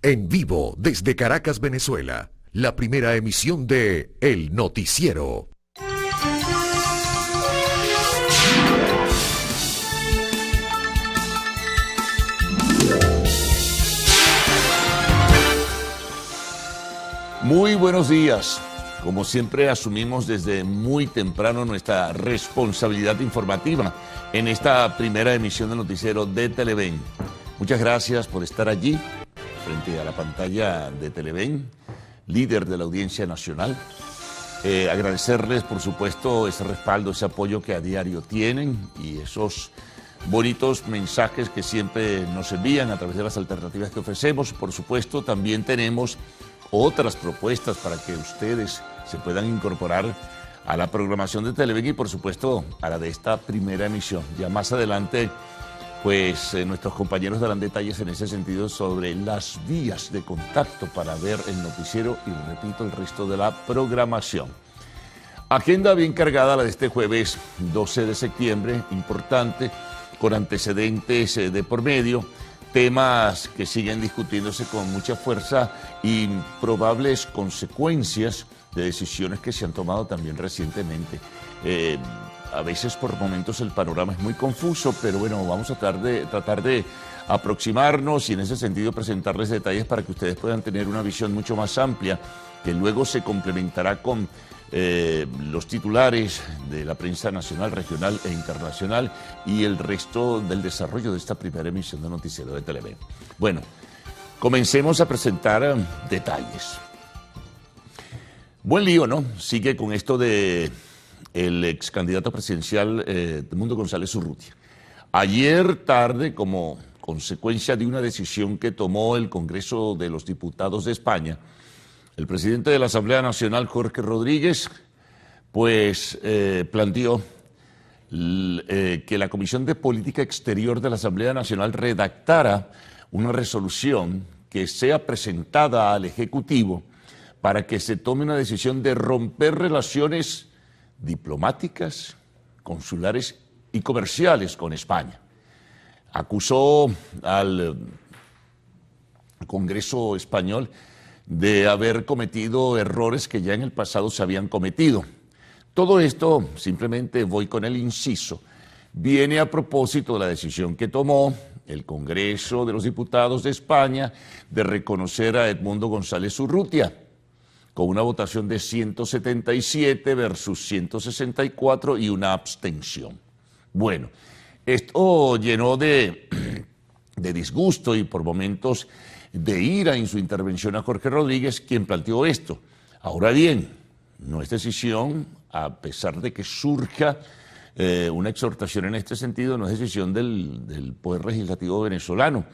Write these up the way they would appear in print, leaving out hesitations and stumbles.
En vivo desde Caracas, Venezuela, la primera emisión de El Noticiero. Muy buenos días. Como siempre, asumimos desde muy temprano nuestra responsabilidad informativa en esta primera emisión del Noticiero de Televen. Muchas gracias por estar allí, frente a la pantalla de Televen, líder de la audiencia nacional. Agradecerles, por supuesto, ese respaldo, ese apoyo que a diario tienen y esos bonitos mensajes que siempre nos envían a través de las alternativas que ofrecemos. Por supuesto, también tenemos otras propuestas para que ustedes se puedan incorporar a la programación de Televen y, por supuesto, a la de esta primera emisión. Ya más adelante, pues nuestros compañeros darán detalles en ese sentido sobre las vías de contacto para ver el noticiero y, repito, el resto de la programación. Agenda bien cargada la de este jueves 12 de septiembre, importante, con antecedentes de por medio, temas que siguen discutiéndose con mucha fuerza y probables consecuencias de decisiones que se han tomado también recientemente. A veces por momentos el panorama es muy confuso, pero bueno, vamos a tratar de aproximarnos y en ese sentido presentarles detalles para que ustedes puedan tener una visión mucho más amplia, que luego se complementará con los titulares de la prensa nacional, regional e internacional y el resto del desarrollo de esta primera emisión de Noticiero de Televen. Bueno, comencemos a presentar detalles. Buen lío, ¿no? Sigue con esto de el ex candidato presidencial Edmundo González Urrutia. Ayer tarde, como consecuencia de una decisión que tomó el Congreso de los Diputados de España, el presidente de la Asamblea Nacional, Jorge Rodríguez, pues planteó que la Comisión de Política Exterior de la Asamblea Nacional redactara una resolución que sea presentada al Ejecutivo para que se tome una decisión de romper relaciones diplomáticas, consulares y comerciales con España. Acusó al Congreso español de haber cometido errores que ya en el pasado se habían cometido. Todo esto, simplemente voy con el inciso, viene a propósito de la decisión que tomó el Congreso de los Diputados de España de reconocer a Edmundo González Urrutia, con una votación de 177 versus 164 y una abstención. Bueno, esto llenó de disgusto y por momentos de ira en su intervención a Jorge Rodríguez, quien planteó esto. Ahora bien, no es decisión, a pesar de que surja una exhortación en este sentido, no es decisión del Poder Legislativo venezolano,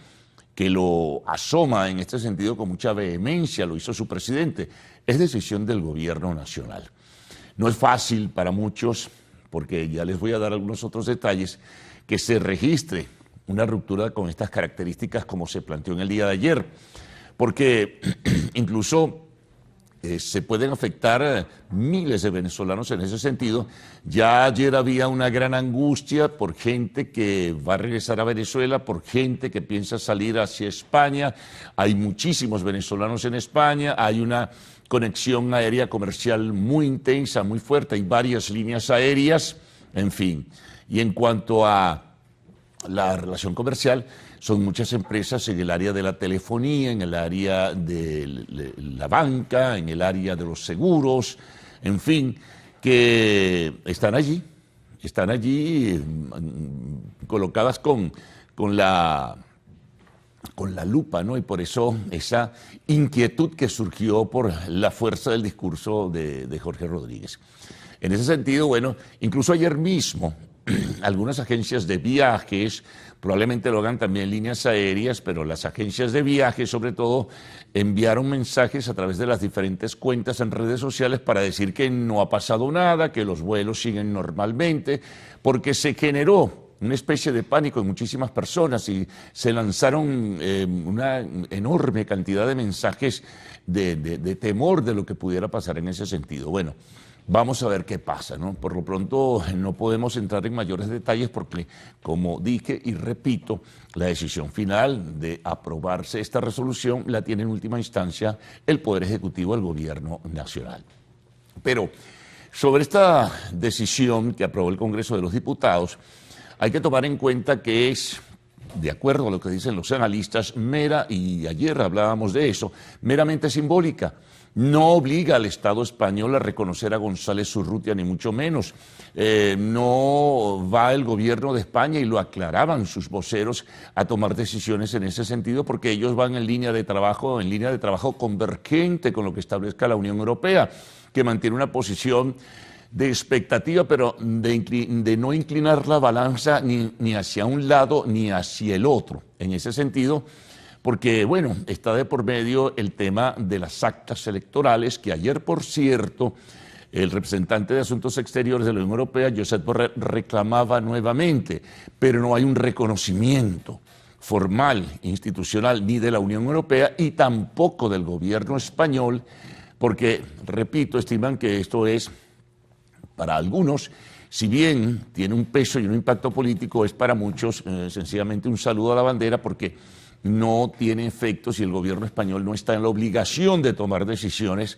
que lo asoma en este sentido con mucha vehemencia, lo hizo su presidente, es decisión del gobierno nacional. No es fácil para muchos, porque ya les voy a dar algunos otros detalles, que se registre una ruptura con estas características como se planteó en el día de ayer, porque incluso se pueden afectar miles de venezolanos en ese sentido. Ya ayer había una gran angustia por gente que va a regresar a Venezuela, por gente que piensa salir hacia España. Hay muchísimos venezolanos en España, hay una conexión aérea comercial muy intensa, muy fuerte, hay varias líneas aéreas, en fin. Y en cuanto a la relación comercial, son muchas empresas en el área de la telefonía, en el área de la banca, en el área de los seguros, en fin, que están allí colocadas con la lupa, ¿no? Y por eso esa inquietud que surgió por la fuerza del discurso de Jorge Rodríguez. En ese sentido, bueno, incluso ayer mismo, algunas agencias de viajes, probablemente lo hagan también líneas aéreas, pero las agencias de viajes sobre todo enviaron mensajes a través de las diferentes cuentas en redes sociales para decir que no ha pasado nada, que los vuelos siguen normalmente, porque se generó una especie de pánico en muchísimas personas y se lanzaron una enorme cantidad de mensajes de temor de lo que pudiera pasar en ese sentido. Bueno, Vamos a ver qué pasa, ¿no? Por lo pronto no podemos entrar en mayores detalles porque, como dije y repito, la decisión final de aprobarse esta resolución la tiene en última instancia el Poder Ejecutivo del Gobierno Nacional. Pero sobre esta decisión que aprobó el Congreso de los Diputados, hay que tomar en cuenta que es, de acuerdo a lo que dicen los analistas, mera, y ayer hablábamos de eso, meramente simbólica. No obliga al Estado español a reconocer a González Urrutia, ni mucho menos. No va el gobierno de España, y lo aclaraban sus voceros, a tomar decisiones en ese sentido, porque ellos van en línea de trabajo convergente con lo que establezca la Unión Europea, que mantiene una posición de expectativa, pero de no inclinar la balanza ni hacia un lado ni hacia el otro. En ese sentido, porque, bueno, está de por medio el tema de las actas electorales, que ayer, por cierto, el representante de Asuntos Exteriores de la Unión Europea, Josep Borrell, reclamaba nuevamente, pero no hay un reconocimiento formal, institucional, ni de la Unión Europea y tampoco del gobierno español, porque, repito, estiman que esto es, para algunos, si bien tiene un peso y un impacto político, es para muchos sencillamente un saludo a la bandera, porque no tiene efecto si el gobierno español no está en la obligación de tomar decisiones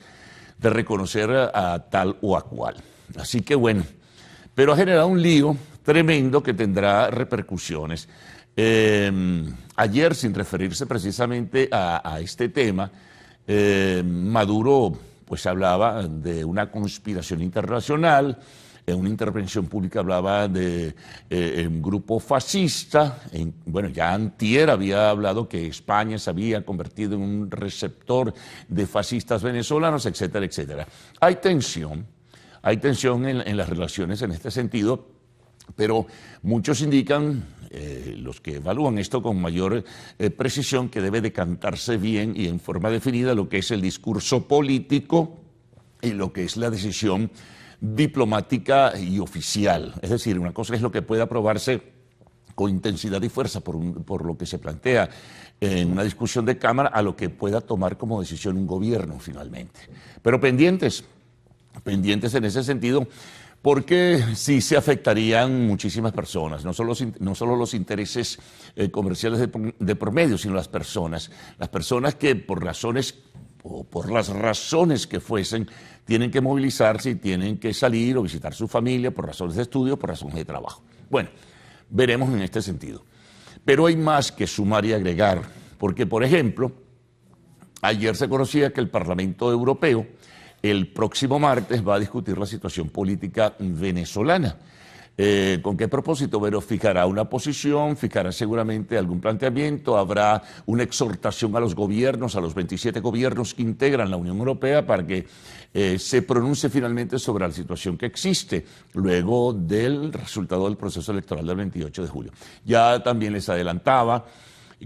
de reconocer a tal o a cual. Así que bueno, pero ha generado un lío tremendo que tendrá repercusiones. Ayer, sin referirse precisamente a este tema, Maduro pues hablaba de una conspiración internacional. En una intervención pública hablaba de un grupo fascista. Bueno, ya antier había hablado que España se había convertido en un receptor de fascistas venezolanos, etcétera, etcétera. Hay tensión en las relaciones en este sentido, pero muchos indican, los que evalúan esto con mayor precisión, que debe decantarse bien y en forma definida lo que es el discurso político y lo que es la decisión diplomática y oficial. Es decir, una cosa es lo que puede aprobarse con intensidad y fuerza por lo que se plantea en una discusión de Cámara, a lo que pueda tomar como decisión un gobierno finalmente. Pero pendientes en ese sentido, porque sí se afectarían muchísimas personas, no solo los intereses comerciales de por medio, sino las personas que por las razones que fuesen, tienen que movilizarse y tienen que salir o visitar su familia por razones de estudio, por razones de trabajo. Bueno, veremos en este sentido. Pero hay más que sumar y agregar, porque, por ejemplo, ayer se conocía que el Parlamento Europeo el próximo martes va a discutir la situación política venezolana. ¿Con qué propósito? Pero fijará una posición, fijará seguramente algún planteamiento, habrá una exhortación a los gobiernos, a los 27 gobiernos que integran la Unión Europea, para que se pronuncie finalmente sobre la situación que existe luego del resultado del proceso electoral del 28 de julio. Ya también les adelantaba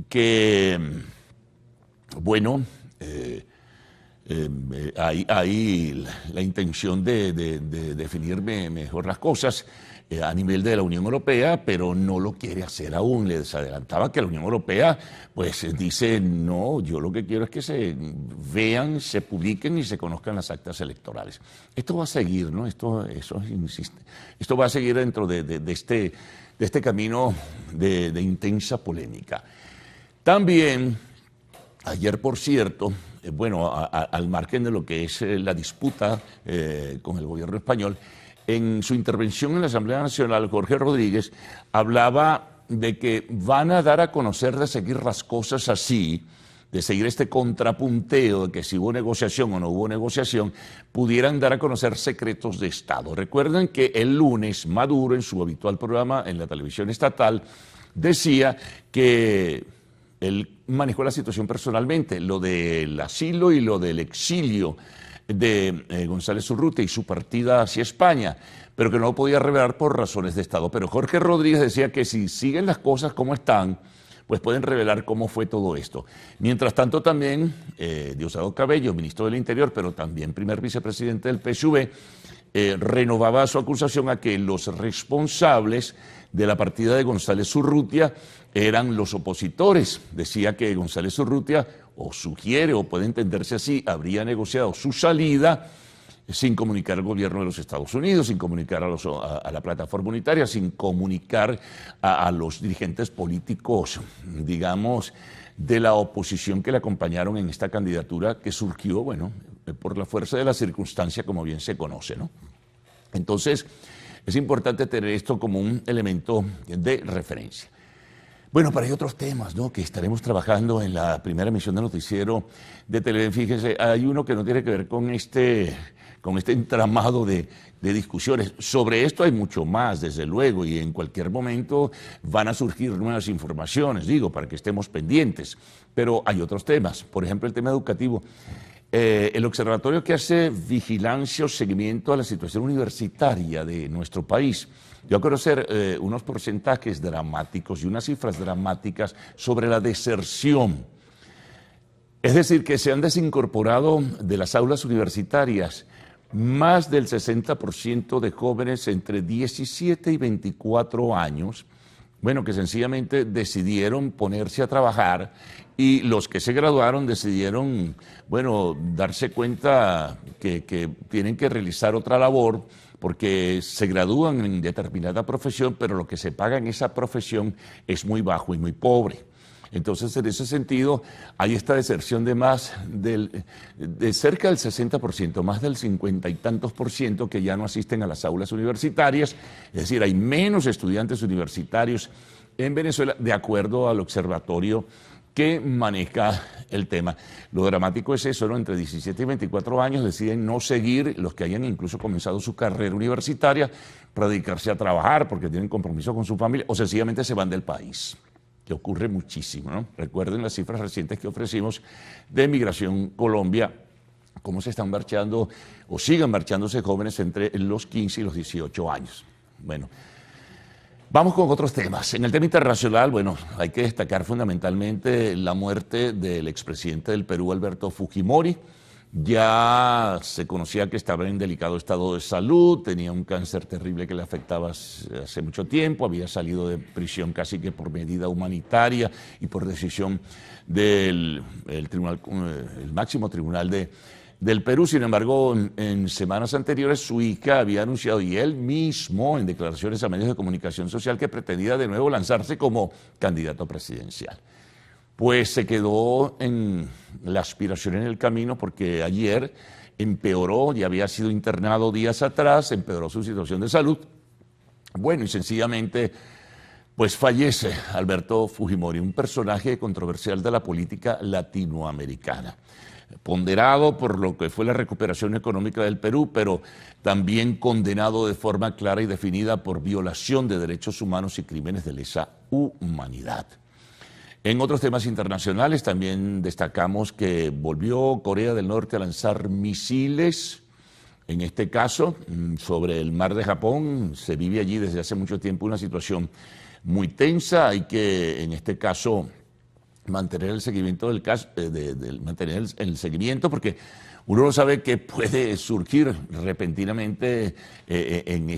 que, bueno, hay la intención de definir mejor las cosas a nivel de la Unión Europea, pero no lo quiere hacer aún. Les adelantaba que la Unión Europea pues dice, no, yo lo que quiero es que se vean, se publiquen y se conozcan las actas electorales. Esto va a seguir, ¿no? Esto va a seguir dentro de este camino de intensa polémica. También, ayer, por cierto, bueno, al margen de lo que es la disputa con el gobierno español, en su intervención en la Asamblea Nacional, Jorge Rodríguez hablaba de que van a dar a conocer, de seguir las cosas así, de seguir este contrapunteo de que si hubo negociación o no hubo negociación, pudieran dar a conocer secretos de Estado. Recuerden que el lunes Maduro, en su habitual programa en la televisión estatal, decía que él manejó la situación personalmente, lo del asilo y lo del exilio de González Urrutia y su partida hacia España, pero que no lo podía revelar por razones de Estado. Pero Jorge Rodríguez decía que si siguen las cosas como están, pues pueden revelar cómo fue todo esto. Mientras tanto, también Diosdado Cabello, ministro del Interior, pero también primer vicepresidente del PSUV, renovaba su acusación a que los responsables de la partida de González Urrutia eran los opositores. Decía que González Urrutia, o sugiere, o puede entenderse así, habría negociado su salida sin comunicar al gobierno de los Estados Unidos, sin comunicar a la plataforma unitaria, sin comunicar a los dirigentes políticos, digamos, de la oposición que le acompañaron en esta candidatura que surgió, bueno, por la fuerza de la circunstancia, como bien se conoce, ¿no? Entonces, es importante tener esto como un elemento de referencia. Bueno, pero hay otros temas, ¿no?, que estaremos trabajando en la primera emisión del noticiero de Televen. Fíjense, hay uno que no tiene que ver con este entramado de discusiones. Sobre esto hay mucho más, desde luego, y en cualquier momento van a surgir nuevas informaciones, digo, para que estemos pendientes. Pero hay otros temas, por ejemplo, el tema educativo. El observatorio que hace vigilancia o seguimiento a la situación universitaria de nuestro país dio a conocer unos porcentajes dramáticos y unas cifras dramáticas sobre la deserción. Es decir, que se han desincorporado de las aulas universitarias más del 60% de jóvenes entre 17 y 24 años, bueno, que sencillamente decidieron ponerse a trabajar, y los que se graduaron decidieron, bueno, darse cuenta que tienen que realizar otra labor porque se gradúan en determinada profesión, pero lo que se paga en esa profesión es muy bajo y muy pobre. Entonces, en ese sentido, hay esta deserción de cerca del 60%, más del 50 y tantos % que ya no asisten a las aulas universitarias. Es decir, hay menos estudiantes universitarios en Venezuela, de acuerdo al observatorio que maneja el tema. Lo dramático es eso, ¿no? Entre 17 y 24 años deciden no seguir, los que hayan incluso comenzado su carrera universitaria, para dedicarse a trabajar porque tienen compromiso con su familia, o sencillamente se van del país, que ocurre muchísimo, ¿no? Recuerden las cifras recientes que ofrecimos de Migración Colombia, cómo se están marchando o siguen marchándose jóvenes entre los 15 y los 18 años. Bueno, vamos con otros temas. En el tema internacional, bueno, hay que destacar fundamentalmente la muerte del expresidente del Perú, Alberto Fujimori. Ya se conocía que estaba en delicado estado de salud, tenía un cáncer terrible que le afectaba hace mucho tiempo, había salido de prisión casi que por medida humanitaria y por decisión del el máximo tribunal del Perú. Sin embargo, en semanas anteriores su hija había anunciado, y él mismo en declaraciones a medios de comunicación social, que pretendía de nuevo lanzarse como candidato presidencial. Pues se quedó en la aspiración en el camino, porque ayer empeoró, ya había sido internado días atrás, empeoró su situación de salud. Bueno, y sencillamente pues fallece Alberto Fujimori, un personaje controversial de la política latinoamericana, ponderado por lo que fue la recuperación económica del Perú, pero también condenado de forma clara y definida por violación de derechos humanos y crímenes de lesa humanidad. En otros temas internacionales también destacamos que volvió Corea del Norte a lanzar misiles, en este caso sobre el mar de Japón. Se vive allí desde hace mucho tiempo una situación muy tensa. Hay que, en este caso, mantener el seguimiento del caso, mantener el seguimiento, porque uno no sabe qué puede surgir repentinamente en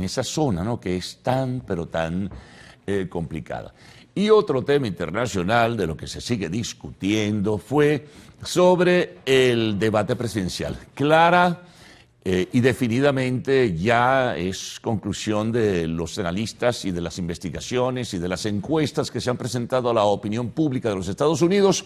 esa zona, ¿no?, que es tan, pero tan complicada. Y otro tema internacional de lo que se sigue discutiendo fue sobre el debate presidencial. Clara y definidamente ya es conclusión de los analistas y de las investigaciones y de las encuestas que se han presentado a la opinión pública de los Estados Unidos.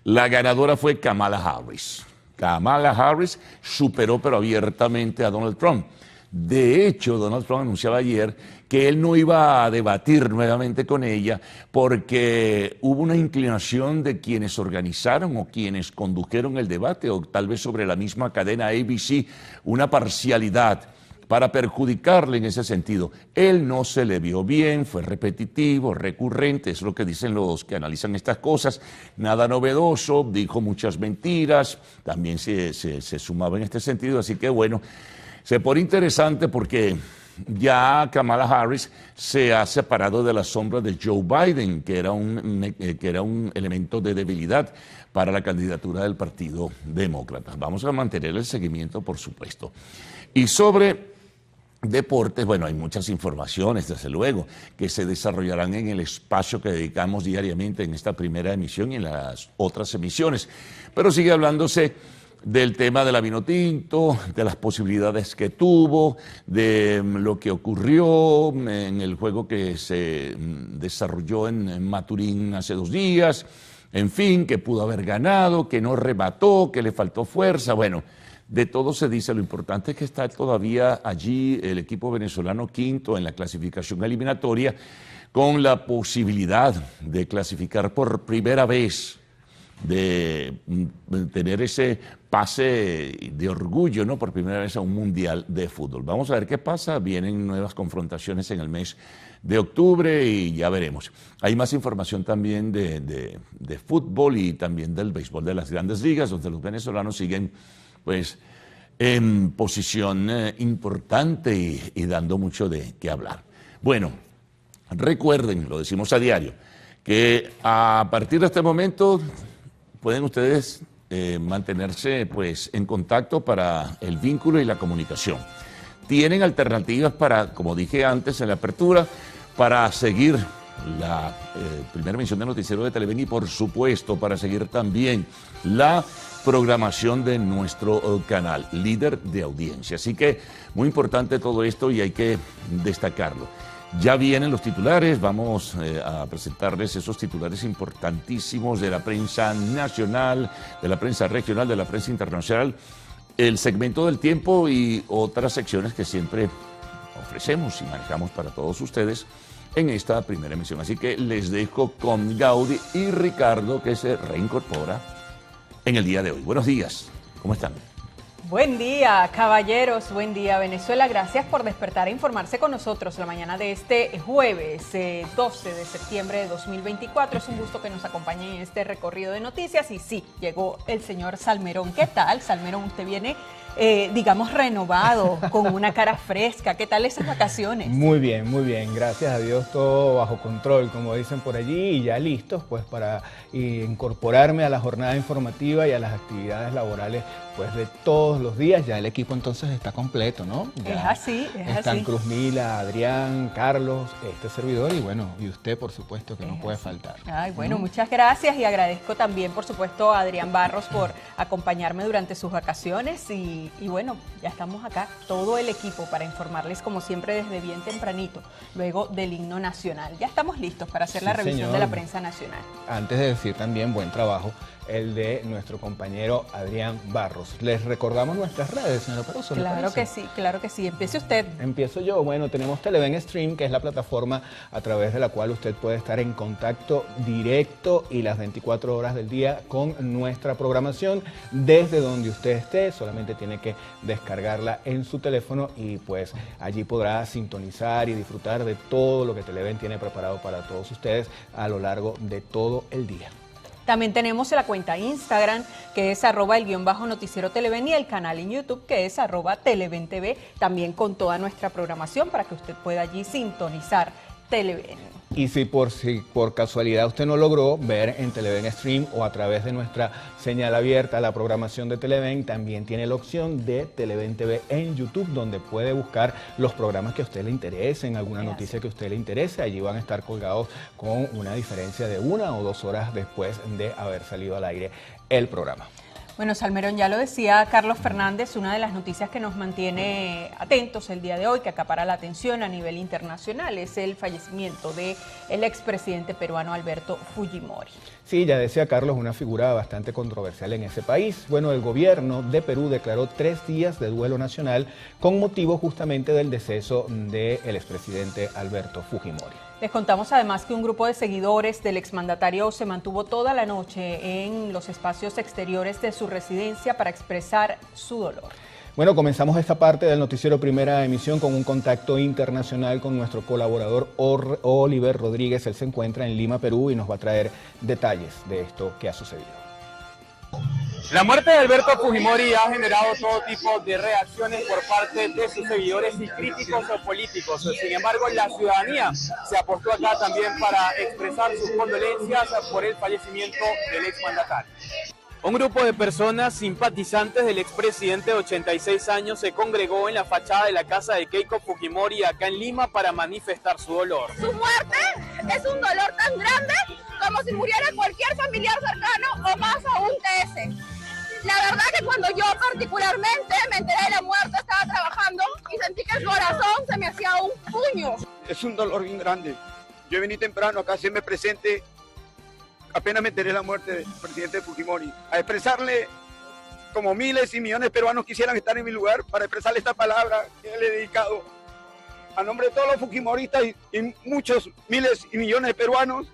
La ganadora fue Kamala Harris. Kamala Harris superó pero abiertamente a Donald Trump. De hecho, Donald Trump anunciaba ayer que él no iba a debatir nuevamente con ella porque hubo una inclinación de quienes organizaron o quienes condujeron el debate, o tal vez sobre la misma cadena ABC, una parcialidad para perjudicarle en ese sentido. Él no se le vio bien, fue repetitivo, recurrente, es lo que dicen los que analizan estas cosas, nada novedoso, dijo muchas mentiras, también se sumaba en este sentido, así que bueno, se pone interesante porque ya Kamala Harris se ha separado de la sombra de Joe Biden, que era un elemento de debilidad para la candidatura del Partido Demócrata. Vamos a mantener el seguimiento, por supuesto. Y sobre deportes, bueno, hay muchas informaciones, desde luego, que se desarrollarán en el espacio que dedicamos diariamente en esta primera emisión y en las otras emisiones. Pero sigue hablándose del tema de la Vinotinto, de las posibilidades que tuvo, de lo que ocurrió en el juego que se desarrolló en Maturín hace 2 días, en fin, que pudo haber ganado, que no remató, que le faltó fuerza, bueno, de todo se dice. Lo importante es que está todavía allí el equipo venezolano quinto en la clasificación eliminatoria, con la posibilidad de clasificar por primera vez, de tener ese pase de orgullo, ¿no? Por primera vez a un mundial de fútbol. Vamos a ver qué pasa. Vienen nuevas confrontaciones en el mes de octubre y ya veremos. Hay más información también de fútbol y también del béisbol de las grandes ligas, donde los venezolanos siguen pues en posición importante y dando mucho de qué hablar. Bueno, recuerden, lo decimos a diario, que a partir de este momento pueden ustedes mantenerse pues en contacto para el vínculo y la comunicación. Tienen alternativas para, como dije antes en la apertura, para seguir la primera emisión de Noticiero de Televen y por supuesto para seguir también la programación de nuestro canal, líder de audiencia. Así que muy importante todo esto y hay que destacarlo. Ya vienen los titulares, vamos a presentarles esos titulares importantísimos de la prensa nacional, de la prensa regional, de la prensa internacional, el segmento del tiempo y otras secciones que siempre ofrecemos y manejamos para todos ustedes en esta primera emisión. Así que les dejo con Gaudí y Ricardo, que se reincorpora en el día de hoy. Buenos días, ¿cómo están? Buen día, caballeros, buen día, Venezuela. Gracias por despertar e informarse con nosotros la mañana de este jueves 12 de septiembre de 2024. Es un gusto que nos acompañen en este recorrido de noticias. Y sí, llegó el señor Salmerón. ¿Qué tal, Salmerón? Usted viene, digamos, renovado, con una cara fresca. ¿Qué tal esas vacaciones? Muy bien, gracias a Dios, todo bajo control, como dicen por allí, y ya listos pues para incorporarme a la jornada informativa y a las actividades laborales pues de todos los días. Ya el equipo entonces está completo, ¿no? Ya es así. Están Cruzmila, Adrián, Carlos, este servidor y bueno, y usted por supuesto que no puede faltar. Ay, bueno, muchas gracias y agradezco también por supuesto a Adrián Barros por acompañarme durante sus vacaciones y bueno, ya estamos acá, todo el equipo para informarles como siempre desde bien tempranito, luego del himno nacional. Ya estamos listos para hacer la revisión de la prensa nacional. Antes de decir también buen trabajo el de nuestro compañero Adrián Barros. Les recordamos nuestras redes, señora Peroso. Claro que sí, claro que sí. Empiece usted. Empiezo yo. Bueno, tenemos Televen Stream, que es la plataforma a través de la cual usted puede estar en contacto directo y las 24 horas del día con nuestra programación desde donde usted esté. Solamente tiene que descargarla en su teléfono y pues allí podrá sintonizar y disfrutar de todo lo que Televen tiene preparado para todos ustedes a lo largo de todo el día. También tenemos la cuenta Instagram, que es @el_noticiero Televen, y el canal en YouTube, que es @TelevenTV, también con toda nuestra programación para que usted pueda allí sintonizar Televen. Y si por casualidad usted no logró ver en Televen Stream o a través de nuestra señal abierta la programación de Televen, también tiene la opción de Televen TV en YouTube, donde puede buscar los programas que a usted le interesen, alguna noticia que a usted le interese. Allí van a estar colgados con una diferencia de 1 o 2 horas después de haber salido al aire el programa. Bueno, Salmerón, ya lo decía Carlos Fernández, una de las noticias que nos mantiene atentos el día de hoy, que acapara la atención a nivel internacional, es el fallecimiento del expresidente peruano Alberto Fujimori. Sí, ya decía Carlos, una figura bastante controversial en ese país. Bueno, el gobierno de Perú declaró 3 días de duelo nacional con motivo justamente del deceso del expresidente Alberto Fujimori. Les contamos además que un grupo de seguidores del exmandatario se mantuvo toda la noche en los espacios exteriores de su residencia para expresar su dolor. Bueno, comenzamos esta parte del noticiero Primera Emisión con un contacto internacional con nuestro colaborador Oliver Rodríguez. Él se encuentra en Lima, Perú, y nos va a traer detalles de esto que ha sucedido. La muerte de Alberto Fujimori ha generado todo tipo de reacciones por parte de sus seguidores y críticos políticos. Sin embargo, la ciudadanía se apostó acá también para expresar sus condolencias por el fallecimiento del exmandatario. Un grupo de personas simpatizantes del expresidente de 86 años se congregó en la fachada de la casa de Keiko Fujimori acá en Lima para manifestar su dolor. Su muerte es un dolor tan grande como si muriera cualquier familiar cercano o más aún de ese. La verdad que cuando yo yo particularmente me enteré de la muerte, estaba trabajando y sentí que el corazón se me hacía un puño. Es un dolor bien grande. Yo vení temprano acá a hacerme presente, apenas me enteré de la muerte del presidente Fujimori, a expresarle, como miles y millones de peruanos quisieran estar en mi lugar, para expresarle esta palabra que le he dedicado a nombre de todos los fujimoristas y muchos miles y millones de peruanos,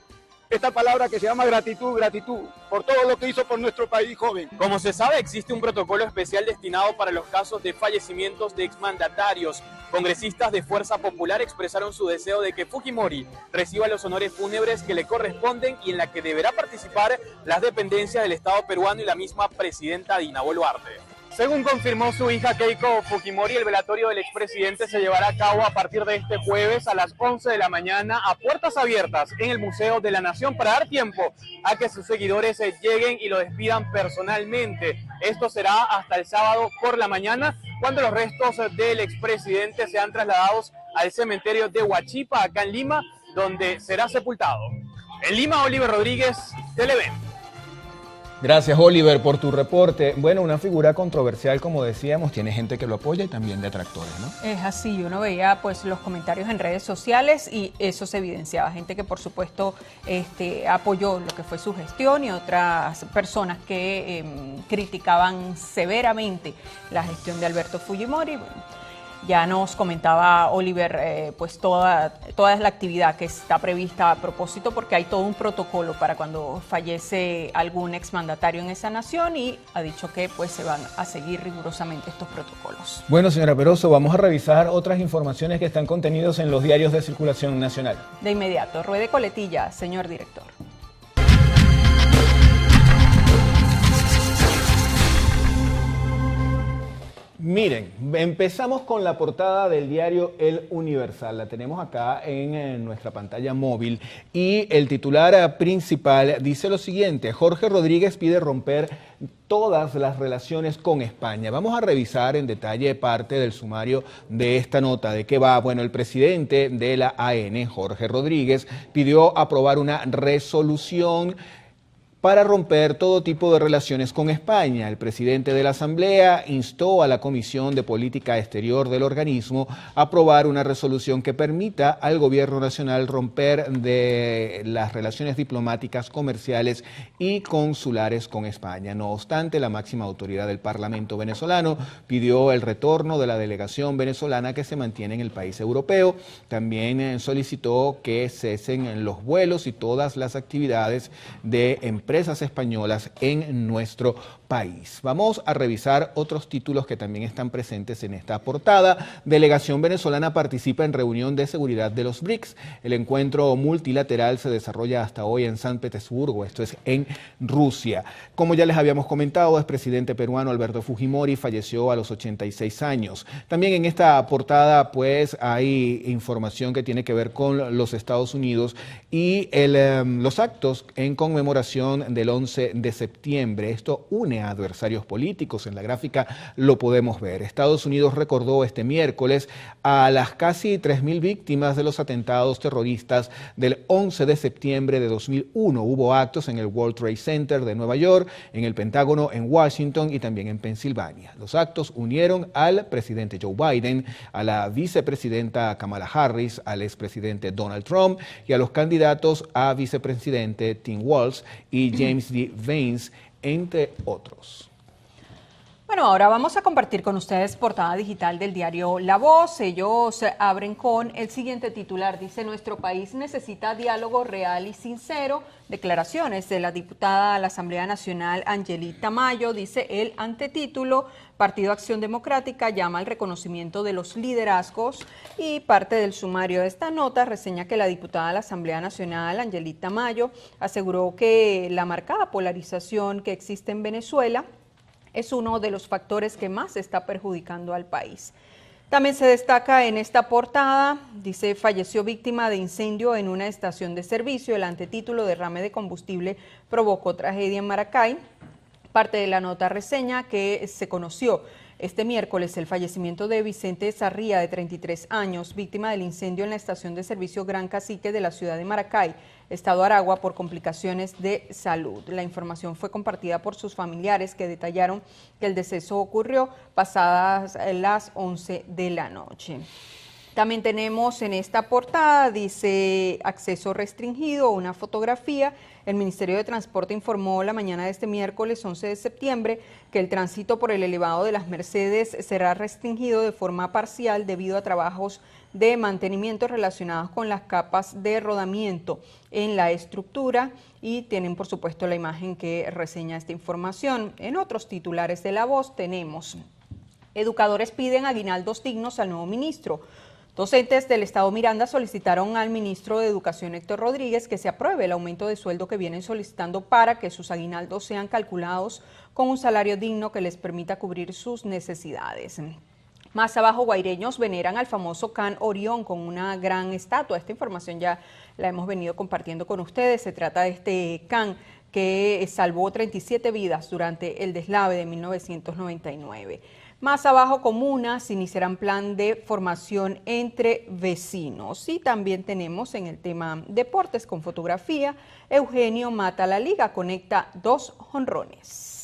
esta palabra que se llama gratitud, gratitud, por todo lo que hizo por nuestro país joven. Como se sabe, existe un protocolo especial destinado para los casos de fallecimientos de exmandatarios. Congresistas de Fuerza Popular expresaron su deseo de que Fujimori reciba los honores fúnebres que le corresponden y en la que deberá participar las dependencias del Estado peruano y la misma presidenta Dina Boluarte. Según confirmó su hija Keiko Fujimori, el velatorio del expresidente se llevará a cabo a partir de este jueves a las 11 de la mañana a puertas abiertas en el Museo de la Nación para dar tiempo a que sus seguidores lleguen y lo despidan personalmente. Esto será hasta el sábado por la mañana, cuando los restos del expresidente sean trasladados al cementerio de Huachipa, acá en Lima, donde será sepultado. En Lima, Oliver Rodríguez, Televen. Gracias, Oliver, por tu reporte. Bueno, una figura controversial, como decíamos, tiene gente que lo apoya y también detractores, ¿no? Es así, uno veía pues los comentarios en redes sociales y eso se evidenciaba. Gente que por supuesto apoyó lo que fue su gestión y otras personas que criticaban severamente la gestión de Alberto Fujimori. Bueno, ya nos comentaba Oliver pues toda la actividad que está prevista a propósito, porque hay todo un protocolo para cuando fallece algún exmandatario en esa nación y ha dicho que pues se van a seguir rigurosamente estos protocolos. Bueno, señora Peroso, vamos a revisar otras informaciones que están contenidas en los diarios de circulación nacional. De inmediato, ruede coletilla, señor director. Miren, empezamos con la portada del diario El Universal. La tenemos acá en nuestra pantalla móvil y el titular principal dice lo siguiente: Jorge Rodríguez pide romper todas las relaciones con España. Vamos a revisar en detalle parte del sumario de esta nota. ¿De qué va? Bueno, el presidente de la AN, Jorge Rodríguez, pidió aprobar una resolución para romper todo tipo de relaciones con España. El presidente de la Asamblea instó a la Comisión de Política Exterior del organismo a aprobar una resolución que permita al gobierno nacional romper de las relaciones diplomáticas, comerciales y consulares con España. No obstante, la máxima autoridad del Parlamento venezolano pidió el retorno de la delegación venezolana que se mantiene en el país europeo. También solicitó que cesen los vuelos y todas las actividades de empresas españolas en nuestro país. Vamos a revisar otros títulos que también están presentes en esta portada. Delegación venezolana participa en reunión de seguridad de los BRICS. El encuentro multilateral se desarrolla hasta hoy en San Petersburgo, esto es en Rusia. Como ya les habíamos comentado, el expresidente peruano Alberto Fujimori falleció a los 86 años. También en esta portada pues hay información que tiene que ver con los Estados Unidos y los actos en conmemoración del 11 de septiembre. Esto une a adversarios políticos. En la gráfica lo podemos ver. Estados Unidos recordó este miércoles a las casi 3.000 víctimas de los atentados terroristas del 11 de septiembre de 2001. Hubo actos en el World Trade Center de Nueva York, en el Pentágono en Washington y también en Pensilvania. Los actos unieron al presidente Joe Biden, a la vicepresidenta Kamala Harris, al expresidente Donald Trump y a los candidatos a vicepresidente Tim Walz y James D. Vance, entre otros. Bueno, ahora vamos a compartir con ustedes portada digital del diario La Voz. Ellos abren con el siguiente titular. Dice: nuestro país necesita diálogo real y sincero. Declaraciones de la diputada a la Asamblea Nacional Angelita Mayo. Dice el antetítulo: Partido Acción Democrática llama al reconocimiento de los liderazgos. Y parte del sumario de esta nota reseña que la diputada a la Asamblea Nacional Angelita Mayo aseguró que la marcada polarización que existe en Venezuela es uno de los factores que más está perjudicando al país. También se destaca en esta portada, dice: falleció víctima de incendio en una estación de servicio. El antetítulo: derrame de combustible provocó tragedia en Maracay. Parte de la nota reseña que se conoció este miércoles el fallecimiento de Vicente Sarría, de 33 años, víctima del incendio en la estación de servicio Gran Cacique de la ciudad de Maracay, estado Aragua, por complicaciones de salud. La información fue compartida por sus familiares, que detallaron que el deceso ocurrió pasadas las 11 de la noche. También tenemos en esta portada, dice acceso restringido, una fotografía. El Ministerio de Transporte informó la mañana de este miércoles 11 de septiembre que el tránsito por el elevado de las Mercedes será restringido de forma parcial debido a trabajos de mantenimiento relacionados con las capas de rodamiento en la estructura, y tienen por supuesto la imagen que reseña esta información. En otros titulares de La Voz tenemos: educadores piden aguinaldos dignos al nuevo ministro. Docentes del Estado Miranda solicitaron al ministro de Educación, Héctor Rodríguez, que se apruebe el aumento de sueldo que vienen solicitando para que sus aguinaldos sean calculados con un salario digno que les permita cubrir sus necesidades. Más abajo, guaireños veneran al famoso Can Orión con una gran estatua. Esta información ya la hemos venido compartiendo con ustedes. Se trata de este can que salvó 37 vidas durante el deslave de 1999. Más abajo, comunas iniciarán plan de formación entre vecinos. Y también tenemos en el tema deportes con fotografía: Eugenio mata la liga, conecta 2 jonrones.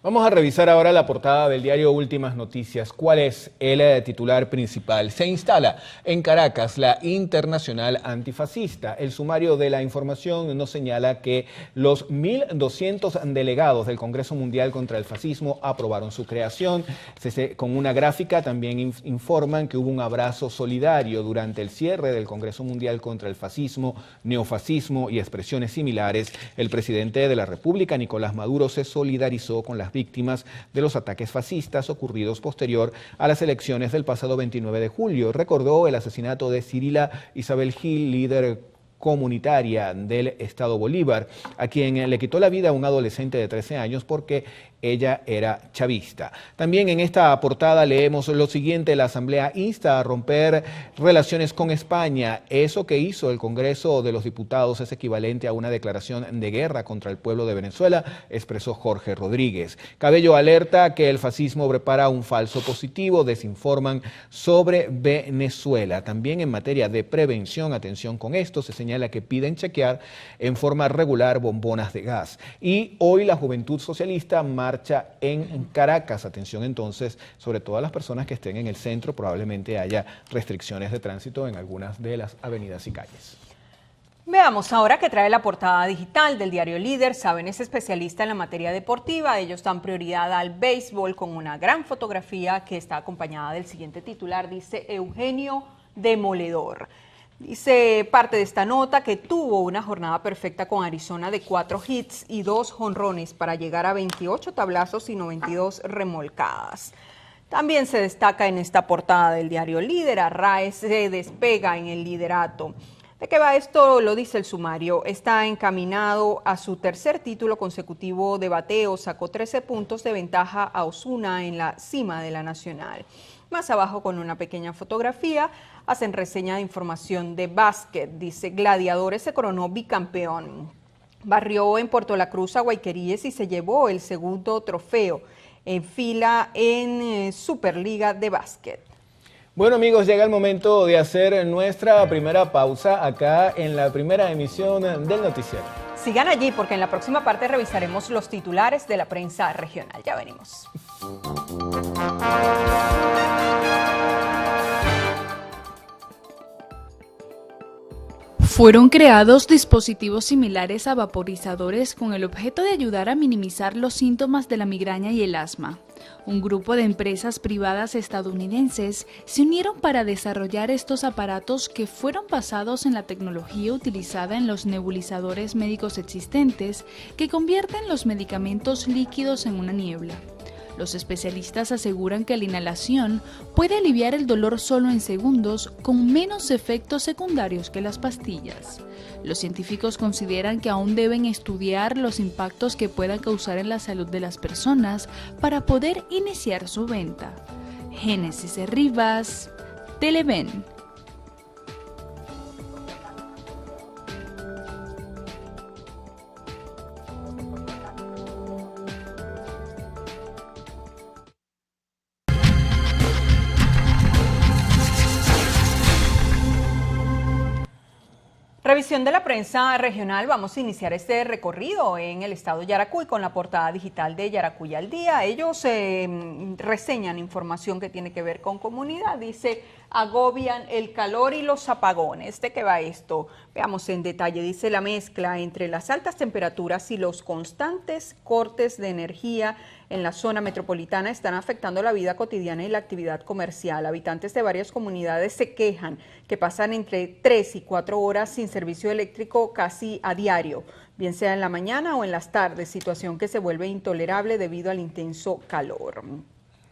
Vamos a revisar ahora la portada del diario Últimas Noticias. ¿Cuál es el titular principal? Se instala en Caracas la Internacional Antifascista. El sumario de la información nos señala que los 1.200 delegados del Congreso Mundial contra el Fascismo aprobaron su creación. Con una gráfica también informan que hubo un abrazo solidario durante el cierre del Congreso Mundial contra el Fascismo, neofascismo y expresiones similares. El presidente de la República, Nicolás Maduro, se solidarizó con las víctimas de los ataques fascistas ocurridos posterior a las elecciones del pasado 29 de julio. Recordó el asesinato de Cirila Isabel Gil, líder comunitaria del Estado Bolívar, a quien le quitó la vida a un adolescente de 13 años porque ella era chavista. También en esta portada leemos lo siguiente: la Asamblea insta a romper relaciones con España. Eso que hizo el Congreso de los Diputados es equivalente a una declaración de guerra contra el pueblo de Venezuela, expresó Jorge Rodríguez. Cabello alerta que el fascismo prepara un falso positivo, desinforman sobre Venezuela. También en materia de prevención, atención con esto, se señala que piden chequear en forma regular bombonas de gas. Y hoy la Juventud Socialista marcha en Caracas. Atención entonces, sobre todo a las personas que estén en el centro, probablemente haya restricciones de tránsito en algunas de las avenidas y calles. Veamos ahora qué trae la portada digital del diario Líder. Saben, es especialista en la materia deportiva. Ellos dan prioridad al béisbol con una gran fotografía que está acompañada del siguiente titular. Dice: Eugenio demoledor. Dice parte de esta nota que tuvo una jornada perfecta con Arizona de 4 hits y 2 jonrones para llegar a 28 tablazos y 92 remolcadas. También se destaca en esta portada del diario Líder: Arraez se despega en el liderato. ¿De qué va esto? Lo dice el sumario. Está encaminado a su tercer título consecutivo de bateo. Sacó 13 puntos de ventaja a Osuna en la cima de la Nacional. Más abajo, con una pequeña fotografía, hacen reseña de información de básquet. Dice: Gladiadores se coronó bicampeón. Barrió en Puerto La Cruz a Guayqueríes y se llevó el segundo trofeo en fila en Superliga de básquet. Bueno, amigos, llega el momento de hacer nuestra primera pausa acá en la primera emisión del noticiero. Sigan allí porque en la próxima parte revisaremos los titulares de la prensa regional. Ya venimos. Fueron creados dispositivos similares a vaporizadores con el objeto de ayudar a minimizar los síntomas de la migraña y el asma. Un grupo de empresas privadas estadounidenses se unieron para desarrollar estos aparatos que fueron basados en la tecnología utilizada en los nebulizadores médicos existentes que convierten los medicamentos líquidos en una niebla. Los especialistas aseguran que la inhalación puede aliviar el dolor solo en segundos, con menos efectos secundarios que las pastillas. Los científicos consideran que aún deben estudiar los impactos que puedan causar en la salud de las personas para poder iniciar su venta. Génesis Rivas, Televen. Revisión de la prensa regional. Vamos a iniciar este recorrido en el estado de Yaracuy con la portada digital de Yaracuy al día. Ellos reseñan información que tiene que ver con comunidad. Dice, agobian el calor y los apagones. ¿De qué va esto? Veamos en detalle. Dice, la mezcla entre las altas temperaturas y los constantes cortes de energía en la zona metropolitana están afectando la vida cotidiana y la actividad comercial. Habitantes de varias comunidades se quejan que pasan entre 3 y 4 horas sin servicio eléctrico casi a diario, bien sea en la mañana o en las tardes, situación que se vuelve intolerable debido al intenso calor.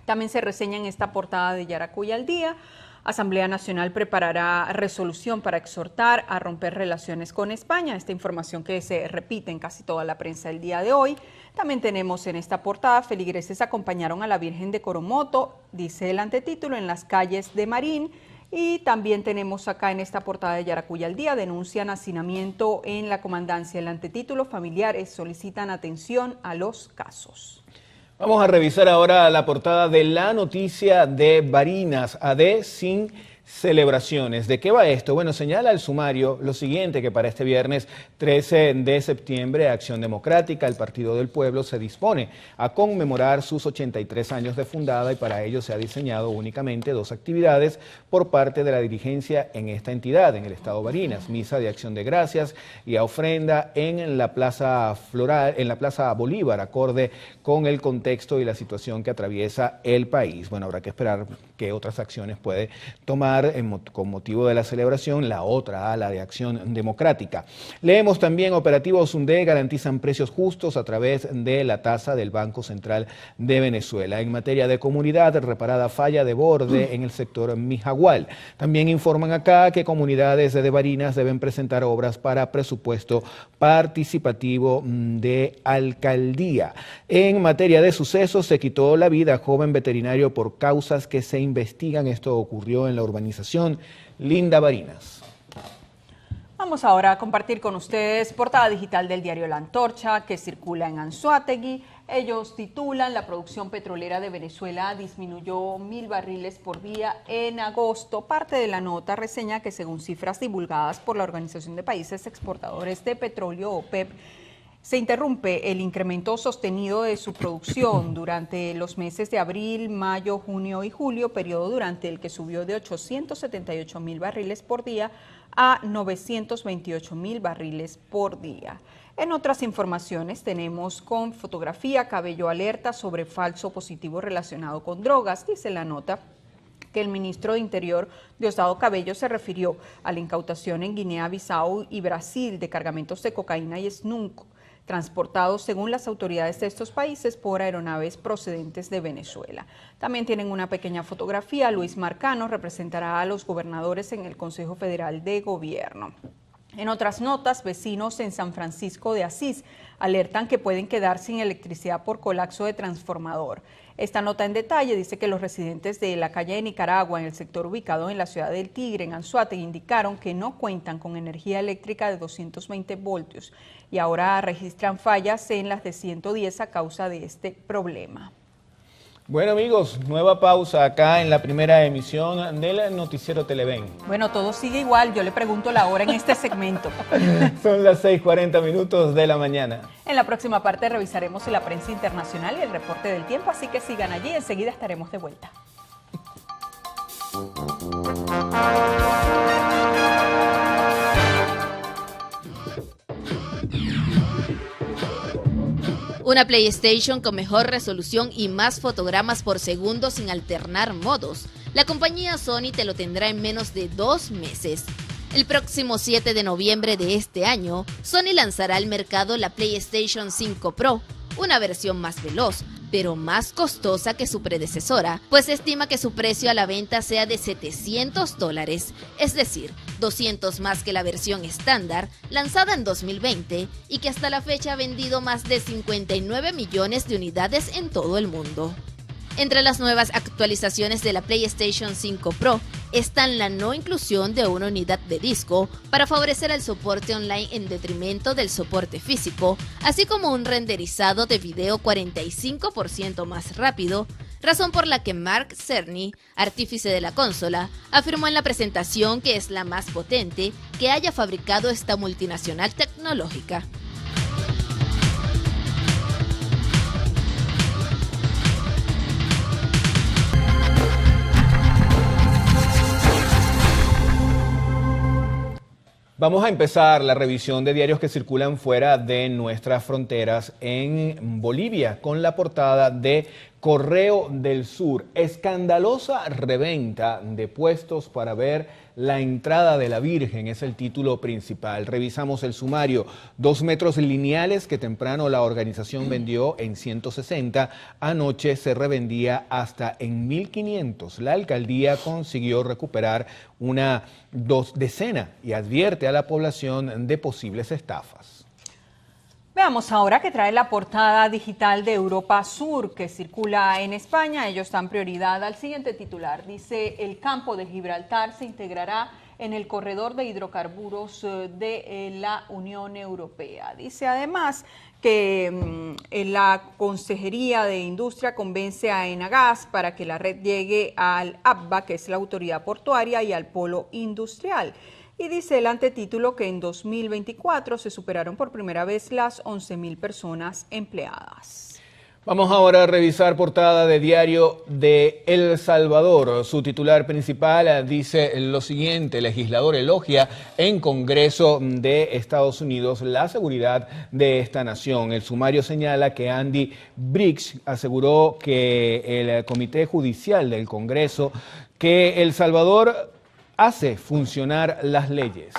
También se reseña en esta portada de Yaracuy al día. Asamblea Nacional preparará resolución para exhortar a romper relaciones con España. Esta información que se repite en casi toda la prensa el día de hoy. También tenemos en esta portada, feligreses acompañaron a la Virgen de Coromoto, dice el antetítulo, en las calles de Marín. Y también tenemos acá en esta portada de Yaracuy al día, denuncian hacinamiento en la comandancia. El antetítulo, familiares solicitan atención a los casos. Vamos a revisar ahora la portada de La Noticia de Barinas, AD sin celebraciones. ¿De qué va esto? Bueno, señala el sumario lo siguiente, que para este viernes 13 de septiembre, Acción Democrática, el Partido del Pueblo, se dispone a conmemorar sus 83 años de fundada y para ello se ha diseñado únicamente 2 actividades por parte de la dirigencia en esta entidad, en el estado Barinas, misa de acción de gracias y a ofrenda en la Plaza Floral, en la Plaza Bolívar, acorde con el contexto y la situación que atraviesa el país. Bueno, habrá que esperar qué otras acciones puede tomar con motivo de la celebración la otra ala de Acción Democrática. Leemos también, operativos SUNDE garantizan precios justos a través de la tasa del Banco Central de Venezuela. En materia de comunidad, reparada falla de borde en el sector Mijagual. También informan acá que comunidades de Barinas deben presentar obras para presupuesto participativo de alcaldía. En materia de sucesos, se quitó la vida a joven veterinario por causas que se investigan. Esto ocurrió en la urbanización Linda Barinas. Vamos ahora a compartir con ustedes portada digital del diario La Antorcha, que circula en Anzoátegui. Ellos titulan, la producción petrolera de Venezuela disminuyó 1.000 barriles por día en agosto. Parte de la nota reseña que según cifras divulgadas por la Organización de Países Exportadores de Petróleo, OPEP, se interrumpe el incremento sostenido de su producción durante los meses de abril, mayo, junio y julio, periodo durante el que subió de 878.000 barriles por día a 928.000 barriles por día. En otras informaciones tenemos con fotografía, Cabello alerta sobre falso positivo relacionado con drogas, dice la nota que el ministro de Interior, Diosdado Cabello, se refirió a la incautación en Guinea-Bissau y Brasil de cargamentos de cocaína y snus transportados, según las autoridades de estos países, por aeronaves procedentes de Venezuela. También tienen una pequeña fotografía. Luis Marcano representará a los gobernadores en el Consejo Federal de Gobierno. En otras notas, vecinos en San Francisco de Asís alertan que pueden quedar sin electricidad por colapso de transformador. Esta nota en detalle dice que los residentes de la calle de Nicaragua, en el sector ubicado en la ciudad del Tigre, en Anzoátegui, indicaron que no cuentan con energía eléctrica de 220 voltios y ahora registran fallas en las de 110 a causa de este problema. Bueno amigos, nueva pausa acá en la primera emisión del Noticiero Televen. Bueno, todo sigue igual, yo le pregunto la hora en este segmento. Son las 6:40 minutos de la mañana. En la próxima parte revisaremos la prensa internacional y el reporte del tiempo, así que sigan allí, enseguida estaremos de vuelta. Una PlayStation con mejor resolución y más fotogramas por segundo sin alternar modos. La compañía Sony te lo tendrá en menos de 2 meses. El próximo 7 de noviembre de este año, Sony lanzará al mercado la PlayStation 5 Pro, una versión más veloz, pero más costosa que su predecesora, pues se estima que su precio a la venta sea de $700, es decir, 200 más que la versión estándar, lanzada en 2020 y que hasta la fecha ha vendido más de 59 millones de unidades en todo el mundo. Entre las nuevas actualizaciones de la PlayStation 5 Pro están la no inclusión de una unidad de disco para favorecer el soporte online en detrimento del soporte físico, así como un renderizado de video 45% más rápido, razón por la que Mark Cerny, artífice de la consola, afirmó en la presentación que es la más potente que haya fabricado esta multinacional tecnológica. Vamos a empezar la revisión de diarios que circulan fuera de nuestras fronteras en Bolivia con la portada de Correo del Sur. Escandalosa reventa de puestos para ver la entrada de la Virgen es el título principal. Revisamos el sumario. 2 metros lineales que temprano la organización vendió en 160. Anoche se revendía hasta en 1.500. La alcaldía consiguió recuperar una decena y advierte a la población de posibles estafas. Veamos ahora qué trae la portada digital de Europa Sur, que circula en España. Ellos dan prioridad al siguiente titular. Dice, el campo de Gibraltar se integrará en el corredor de hidrocarburos de la Unión Europea. Dice además que la Consejería de Industria convence a Enagas para que la red llegue al APBA, que es la autoridad portuaria, y al polo industrial. Y dice el antetítulo que en 2024 se superaron por primera vez las 11.000 personas empleadas. Vamos ahora a revisar portada de diario de El Salvador. Su titular principal dice lo siguiente: legislador elogia en Congreso de Estados Unidos la seguridad de esta nación. El sumario señala que Andy Briggs aseguró que el Comité Judicial del Congreso que El Salvador hace funcionar las leyes.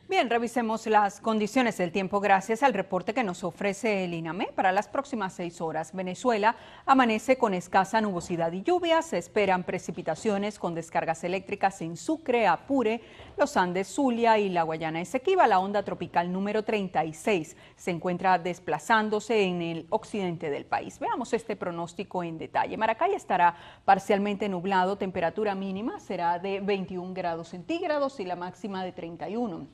Bien, revisemos las condiciones del tiempo gracias al reporte que nos ofrece el INAME. Para las próximas 6 horas, Venezuela amanece con escasa nubosidad y lluvias. Se esperan precipitaciones con descargas eléctricas en Sucre, Apure, los Andes, Zulia y la Guayana Esequiba. La onda tropical número 36 se encuentra desplazándose en el occidente del país. Veamos este pronóstico en detalle. Maracay estará parcialmente nublado, temperatura mínima será de 21 grados centígrados y la máxima de 31.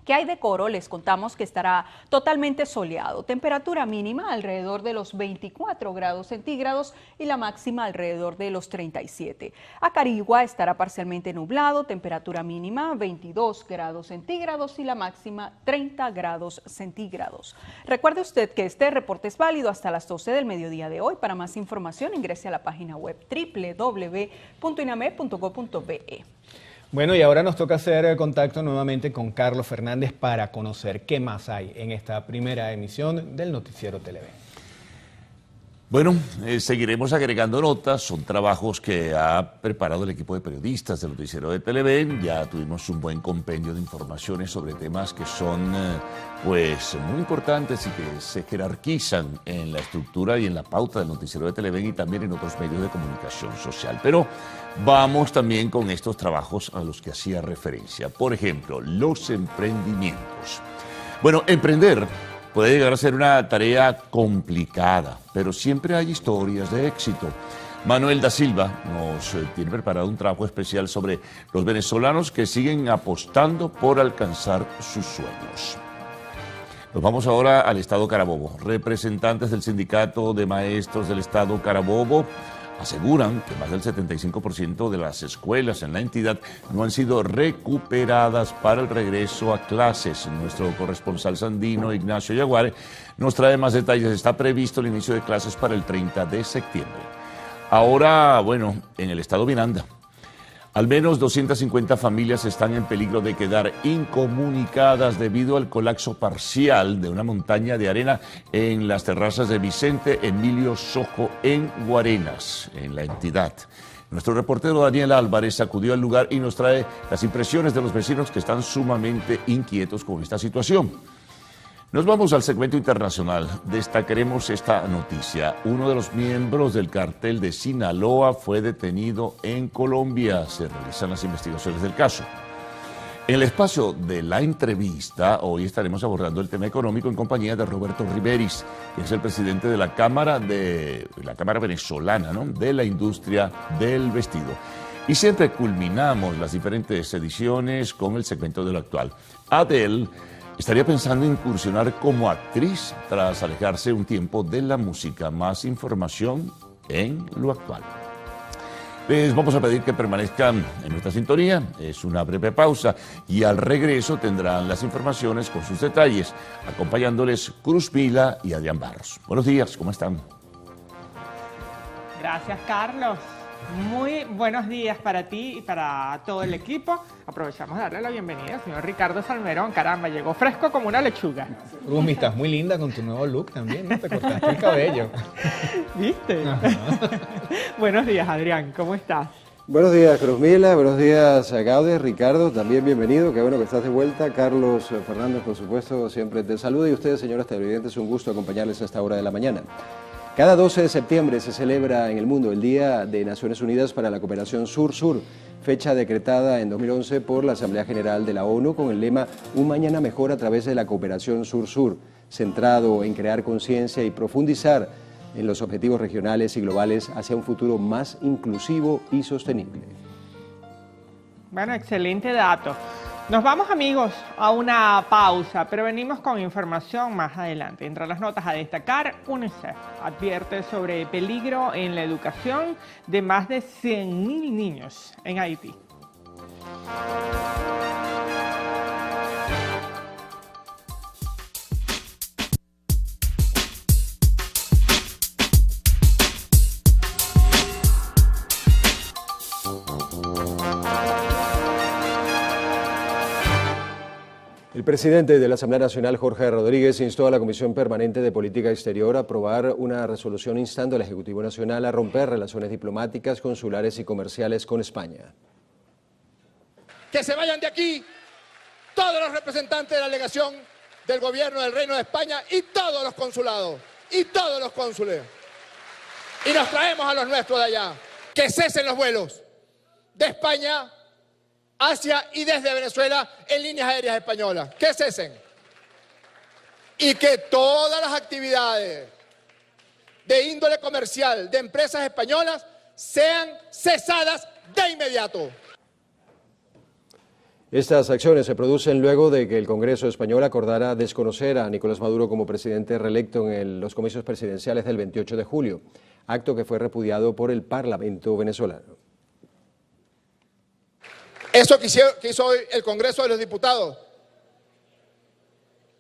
¿Qué hay de Coro? Les contamos que estará totalmente soleado. Temperatura mínima alrededor de los 24 grados centígrados y la máxima alrededor de los 37. Acarigua estará parcialmente nublado, temperatura mínima 22 grados centígrados y la máxima 30 grados centígrados. Recuerde usted que este reporte es válido hasta las 12 del mediodía de hoy. Para más información ingrese a la página web www.iname.gov.be. Bueno, y ahora nos toca hacer contacto nuevamente con Carlos Fernández para conocer qué más hay en esta primera emisión del Noticiero Televen. Bueno, seguiremos agregando notas, son trabajos que ha preparado el equipo de periodistas del Noticiero de Televen. Ya tuvimos un buen compendio de informaciones sobre temas que son pues muy importantes y que se jerarquizan en la estructura y en la pauta del Noticiero de Televen y también en otros medios de comunicación social. Pero vamos también con estos trabajos a los que hacía referencia. Por ejemplo, los emprendimientos. Bueno, emprender puede llegar a ser una tarea complicada, pero siempre hay historias de éxito. Manuel da Silva nos tiene preparado un trabajo especial sobre los venezolanos que siguen apostando por alcanzar sus sueños. Nos vamos ahora al Estado Carabobo. Representantes del Sindicato de Maestros del Estado Carabobo aseguran que más del 75% de las escuelas en la entidad no han sido recuperadas para el regreso a clases. Nuestro corresponsal sandino, Ignacio Yaguare, nos trae más detalles. Está previsto el inicio de clases para el 30 de septiembre. Ahora, bueno, en el estado Miranda, al menos 250 familias están en peligro de quedar incomunicadas debido al colapso parcial de una montaña de arena en las terrazas de Vicente Emilio Sojo en Guarenas, en la entidad. Nuestro reportero Daniel Álvarez acudió al lugar y nos trae las impresiones de los vecinos que están sumamente inquietos con esta situación. Nos vamos al segmento internacional. Destacaremos esta noticia. Uno de los miembros del cartel de Sinaloa fue detenido en Colombia. Se realizan las investigaciones del caso. En el espacio de la entrevista, hoy estaremos abordando el tema económico en compañía de Roberto Riveris, que es el presidente de la Cámara venezolana, ¿no?, de la industria del vestido. Y siempre culminamos las diferentes ediciones con el segmento de lo actual. Adele estaría pensando en incursionar como actriz tras alejarse un tiempo de la música. Más información en lo actual. Les vamos a pedir que permanezcan en nuestra sintonía. Es una breve pausa y al regreso tendrán las informaciones con sus detalles, acompañándoles Cruz Vila y Adrián Barros. Buenos días, ¿cómo están? Gracias, Carlos. Muy buenos días para ti y para todo el equipo. Aprovechamos de darle la bienvenida al señor Ricardo Salmerón. Caramba, llegó fresco como una lechuga. Rumi, estás muy linda con tu nuevo look también, ¿no? Te cortaste el cabello. ¿Viste? Buenos días, Adrián. ¿Cómo estás? Buenos días, Cruzmila. Buenos días, Gaudes. Ricardo, también bienvenido. Qué bueno que estás de vuelta. Carlos Fernández, por supuesto, siempre te saluda. Y ustedes, señoras televidentes, es un gusto acompañarles a esta hora de la mañana. Cada 12 de septiembre se celebra en el mundo el Día de Naciones Unidas para la Cooperación Sur-Sur, fecha decretada en 2011 por la Asamblea General de la ONU con el lema Un mañana mejor a través de la cooperación Sur-Sur, centrado en crear conciencia y profundizar en los objetivos regionales y globales hacia un futuro más inclusivo y sostenible. Bueno, excelente dato. Nos vamos, amigos, a una pausa, pero venimos con información más adelante. Entre las notas a destacar, UNICEF advierte sobre peligro en la educación de más de 100.000 niños en Haití. El presidente de la Asamblea Nacional, Jorge Rodríguez, instó a la Comisión Permanente de Política Exterior a aprobar una resolución instando al Ejecutivo Nacional a romper relaciones diplomáticas, consulares y comerciales con España. Que se vayan de aquí todos los representantes de la delegación del Gobierno del Reino de España y todos los consulados y todos los cónsules. Y nos traemos a los nuestros de allá. Que cesen los vuelos de España hacia y desde Venezuela en líneas aéreas españolas. Que cesen. Y que todas las actividades de índole comercial de empresas españolas sean cesadas de inmediato. Estas acciones se producen luego de que el Congreso español acordara desconocer a Nicolás Maduro como presidente reelecto en los comicios presidenciales del 28 de julio, acto que fue repudiado por el Parlamento venezolano. Eso que hizo hoy el Congreso de los Diputados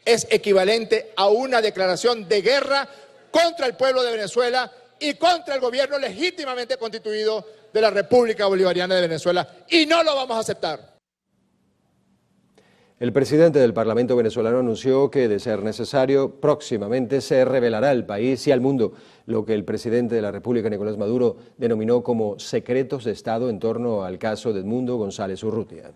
es equivalente a una declaración de guerra contra el pueblo de Venezuela y contra el gobierno legítimamente constituido de la República Bolivariana de Venezuela, y no lo vamos a aceptar. El presidente del Parlamento venezolano anunció que, de ser necesario, próximamente se revelará al país y al mundo lo que el presidente de la República, Nicolás Maduro, denominó como secretos de Estado en torno al caso de Edmundo González Urrutia.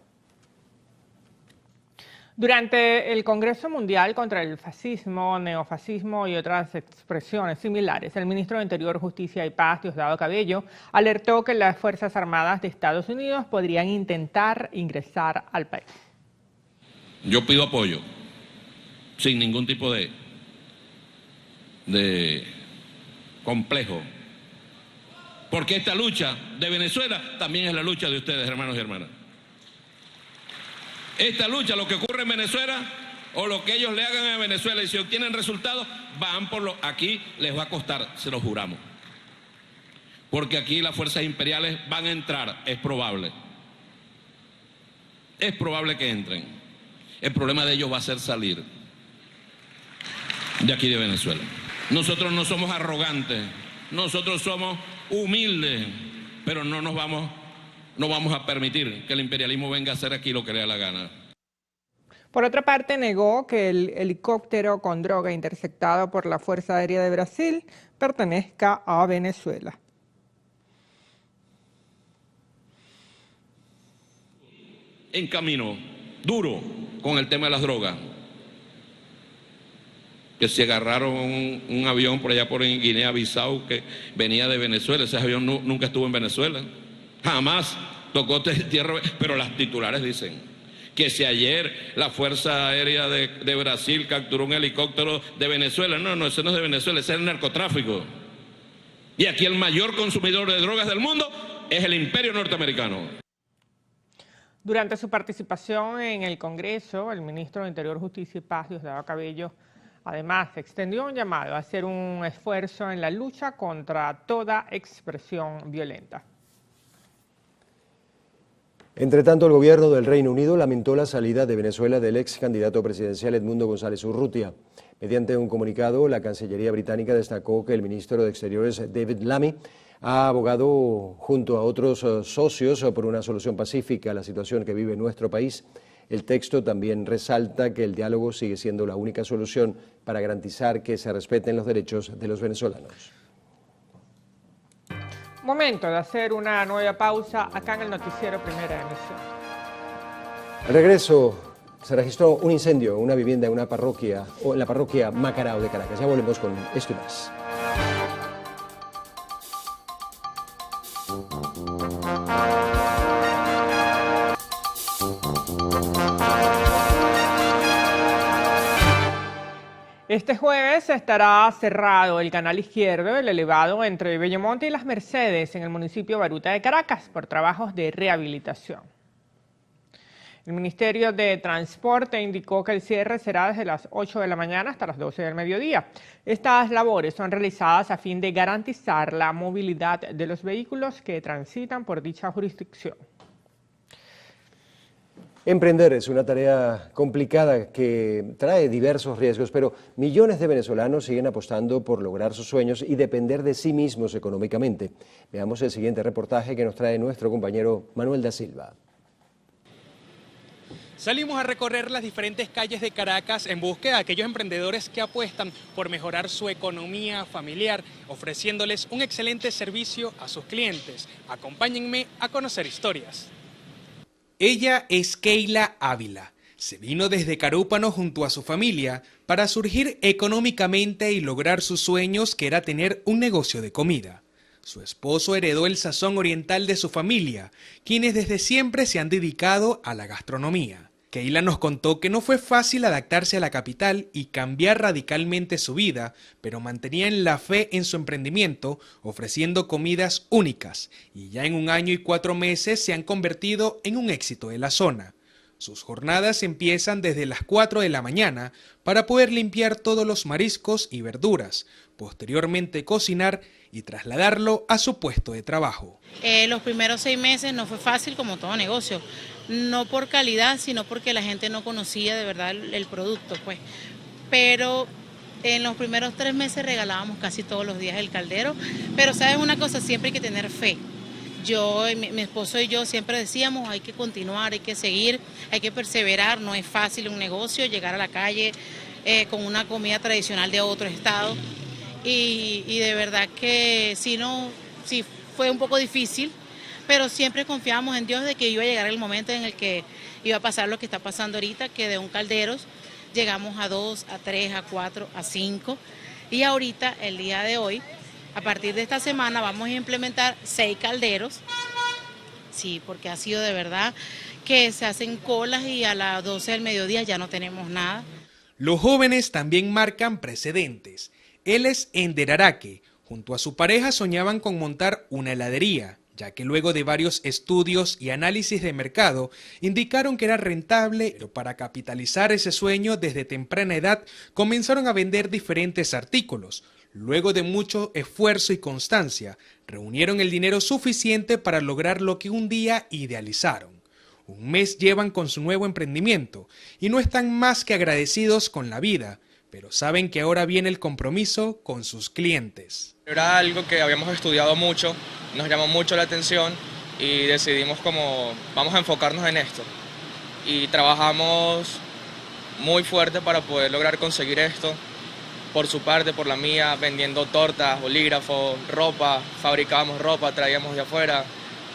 Durante el Congreso Mundial contra el Fascismo, Neofascismo y otras expresiones similares, el ministro de Interior, Justicia y Paz, Diosdado Cabello, alertó que las Fuerzas Armadas de Estados Unidos podrían intentar ingresar al país. Yo pido apoyo, sin ningún tipo de complejo, porque esta lucha de Venezuela también es la lucha de ustedes, hermanos y hermanas. Esta lucha, lo que ocurre en Venezuela o lo que ellos le hagan a Venezuela, y si obtienen resultados, van por lo aquí les va a costar, se lo juramos. Porque aquí las fuerzas imperiales van a entrar, es probable. Es probable que entren. El problema de ellos va a ser salir de aquí de Venezuela. Nosotros no somos arrogantes, nosotros somos humildes, pero no vamos a permitir que el imperialismo venga a hacer aquí lo que le da la gana. Por otra parte, negó que el helicóptero con droga interceptado por la Fuerza Aérea de Brasil pertenezca a Venezuela. En camino duro con el tema de las drogas, que se agarraron un avión por allá por Guinea-Bissau que venía de Venezuela. Ese avión nunca estuvo en Venezuela, jamás tocó tierra, pero las titulares dicen que si ayer la Fuerza Aérea de Brasil capturó un helicóptero de Venezuela. No, ese no es de Venezuela, ese es el narcotráfico. Y aquí el mayor consumidor de drogas del mundo es el imperio norteamericano. Durante su participación en el Congreso, el ministro de Interior, Justicia y Paz, Diosdado Cabello, además extendió un llamado a hacer un esfuerzo en la lucha contra toda expresión violenta. Entre tanto, el gobierno del Reino Unido lamentó la salida de Venezuela del ex candidato presidencial Edmundo González Urrutia. Mediante un comunicado, la Cancillería británica destacó que el ministro de Exteriores, David Lammy, ha abogado junto a otros socios por una solución pacífica a la situación que vive nuestro país. El texto también resalta que el diálogo sigue siendo la única solución para garantizar que se respeten los derechos de los venezolanos. Momento de hacer una nueva pausa acá en el noticiero Primera Emisión. Al regreso se registró un incendio en una vivienda en una parroquia, o en la parroquia Macarao de Caracas. Ya volvemos con esto y más. Este jueves estará cerrado el canal izquierdo del elevado entre Bellomonte y Las Mercedes en el municipio Baruta de Caracas por trabajos de rehabilitación. El Ministerio de Transporte indicó que el cierre será desde las 8 de la mañana hasta las 12 del mediodía. Estas labores son realizadas a fin de garantizar la movilidad de los vehículos que transitan por dicha jurisdicción. Emprender es una tarea complicada que trae diversos riesgos, pero millones de venezolanos siguen apostando por lograr sus sueños y depender de sí mismos económicamente. Veamos el siguiente reportaje que nos trae nuestro compañero Manuel da Silva. Salimos a recorrer las diferentes calles de Caracas en búsqueda de aquellos emprendedores que apuestan por mejorar su economía familiar, ofreciéndoles un excelente servicio a sus clientes. Acompáñenme a conocer historias. Ella es Keila Ávila. Se vino desde Carúpano junto a su familia para surgir económicamente y lograr sus sueños, que era tener un negocio de comida. Su esposo heredó el sazón oriental de su familia, quienes desde siempre se han dedicado a la gastronomía. Keila nos contó que no fue fácil adaptarse a la capital y cambiar radicalmente su vida, pero mantenían la fe en su emprendimiento, ofreciendo comidas únicas, y ya en 1 año y 4 meses se han convertido en un éxito de la zona. Sus jornadas empiezan desde las 4 de la mañana para poder limpiar todos los mariscos y verduras, posteriormente cocinar y trasladarlo a su puesto de trabajo. Los primeros 6 meses no fue fácil, como todo negocio, no por calidad, sino porque la gente no conocía de verdad el producto, pues. Pero en los primeros 3 meses regalábamos casi todos los días el caldero, pero sabes una cosa, siempre hay que tener fe. Yo, mi esposo y yo siempre decíamos, hay que continuar, hay que seguir, hay que perseverar, no es fácil un negocio, llegar a la calle con una comida tradicional de otro estado, y de verdad que sí fue un poco difícil, pero siempre confiábamos en Dios de que iba a llegar el momento en el que iba a pasar lo que está pasando ahorita, que de un calderos llegamos a 2, a 3, a 4, a 5, y ahorita, el día de hoy, a partir de esta semana vamos a implementar 6 calderos, sí, porque ha sido de verdad que se hacen colas y a las 12 del mediodía ya no tenemos nada. Los jóvenes también marcan precedentes. Él es Ender Araque. Junto a su pareja soñaban con montar una heladería, ya que luego de varios estudios y análisis de mercado indicaron que era rentable, pero para capitalizar ese sueño desde temprana edad comenzaron a vender diferentes artículos. Luego de mucho esfuerzo y constancia, reunieron el dinero suficiente para lograr lo que un día idealizaron. 1 mes llevan con su nuevo emprendimiento y no están más que agradecidos con la vida, pero saben que ahora viene el compromiso con sus clientes. Era algo que habíamos estudiado mucho, nos llamó mucho la atención y decidimos vamos a enfocarnos en esto. Y trabajamos muy fuerte para poder lograr conseguir esto. Por su parte, por la mía, vendiendo tortas, bolígrafos, ropa, fabricábamos ropa, traíamos de afuera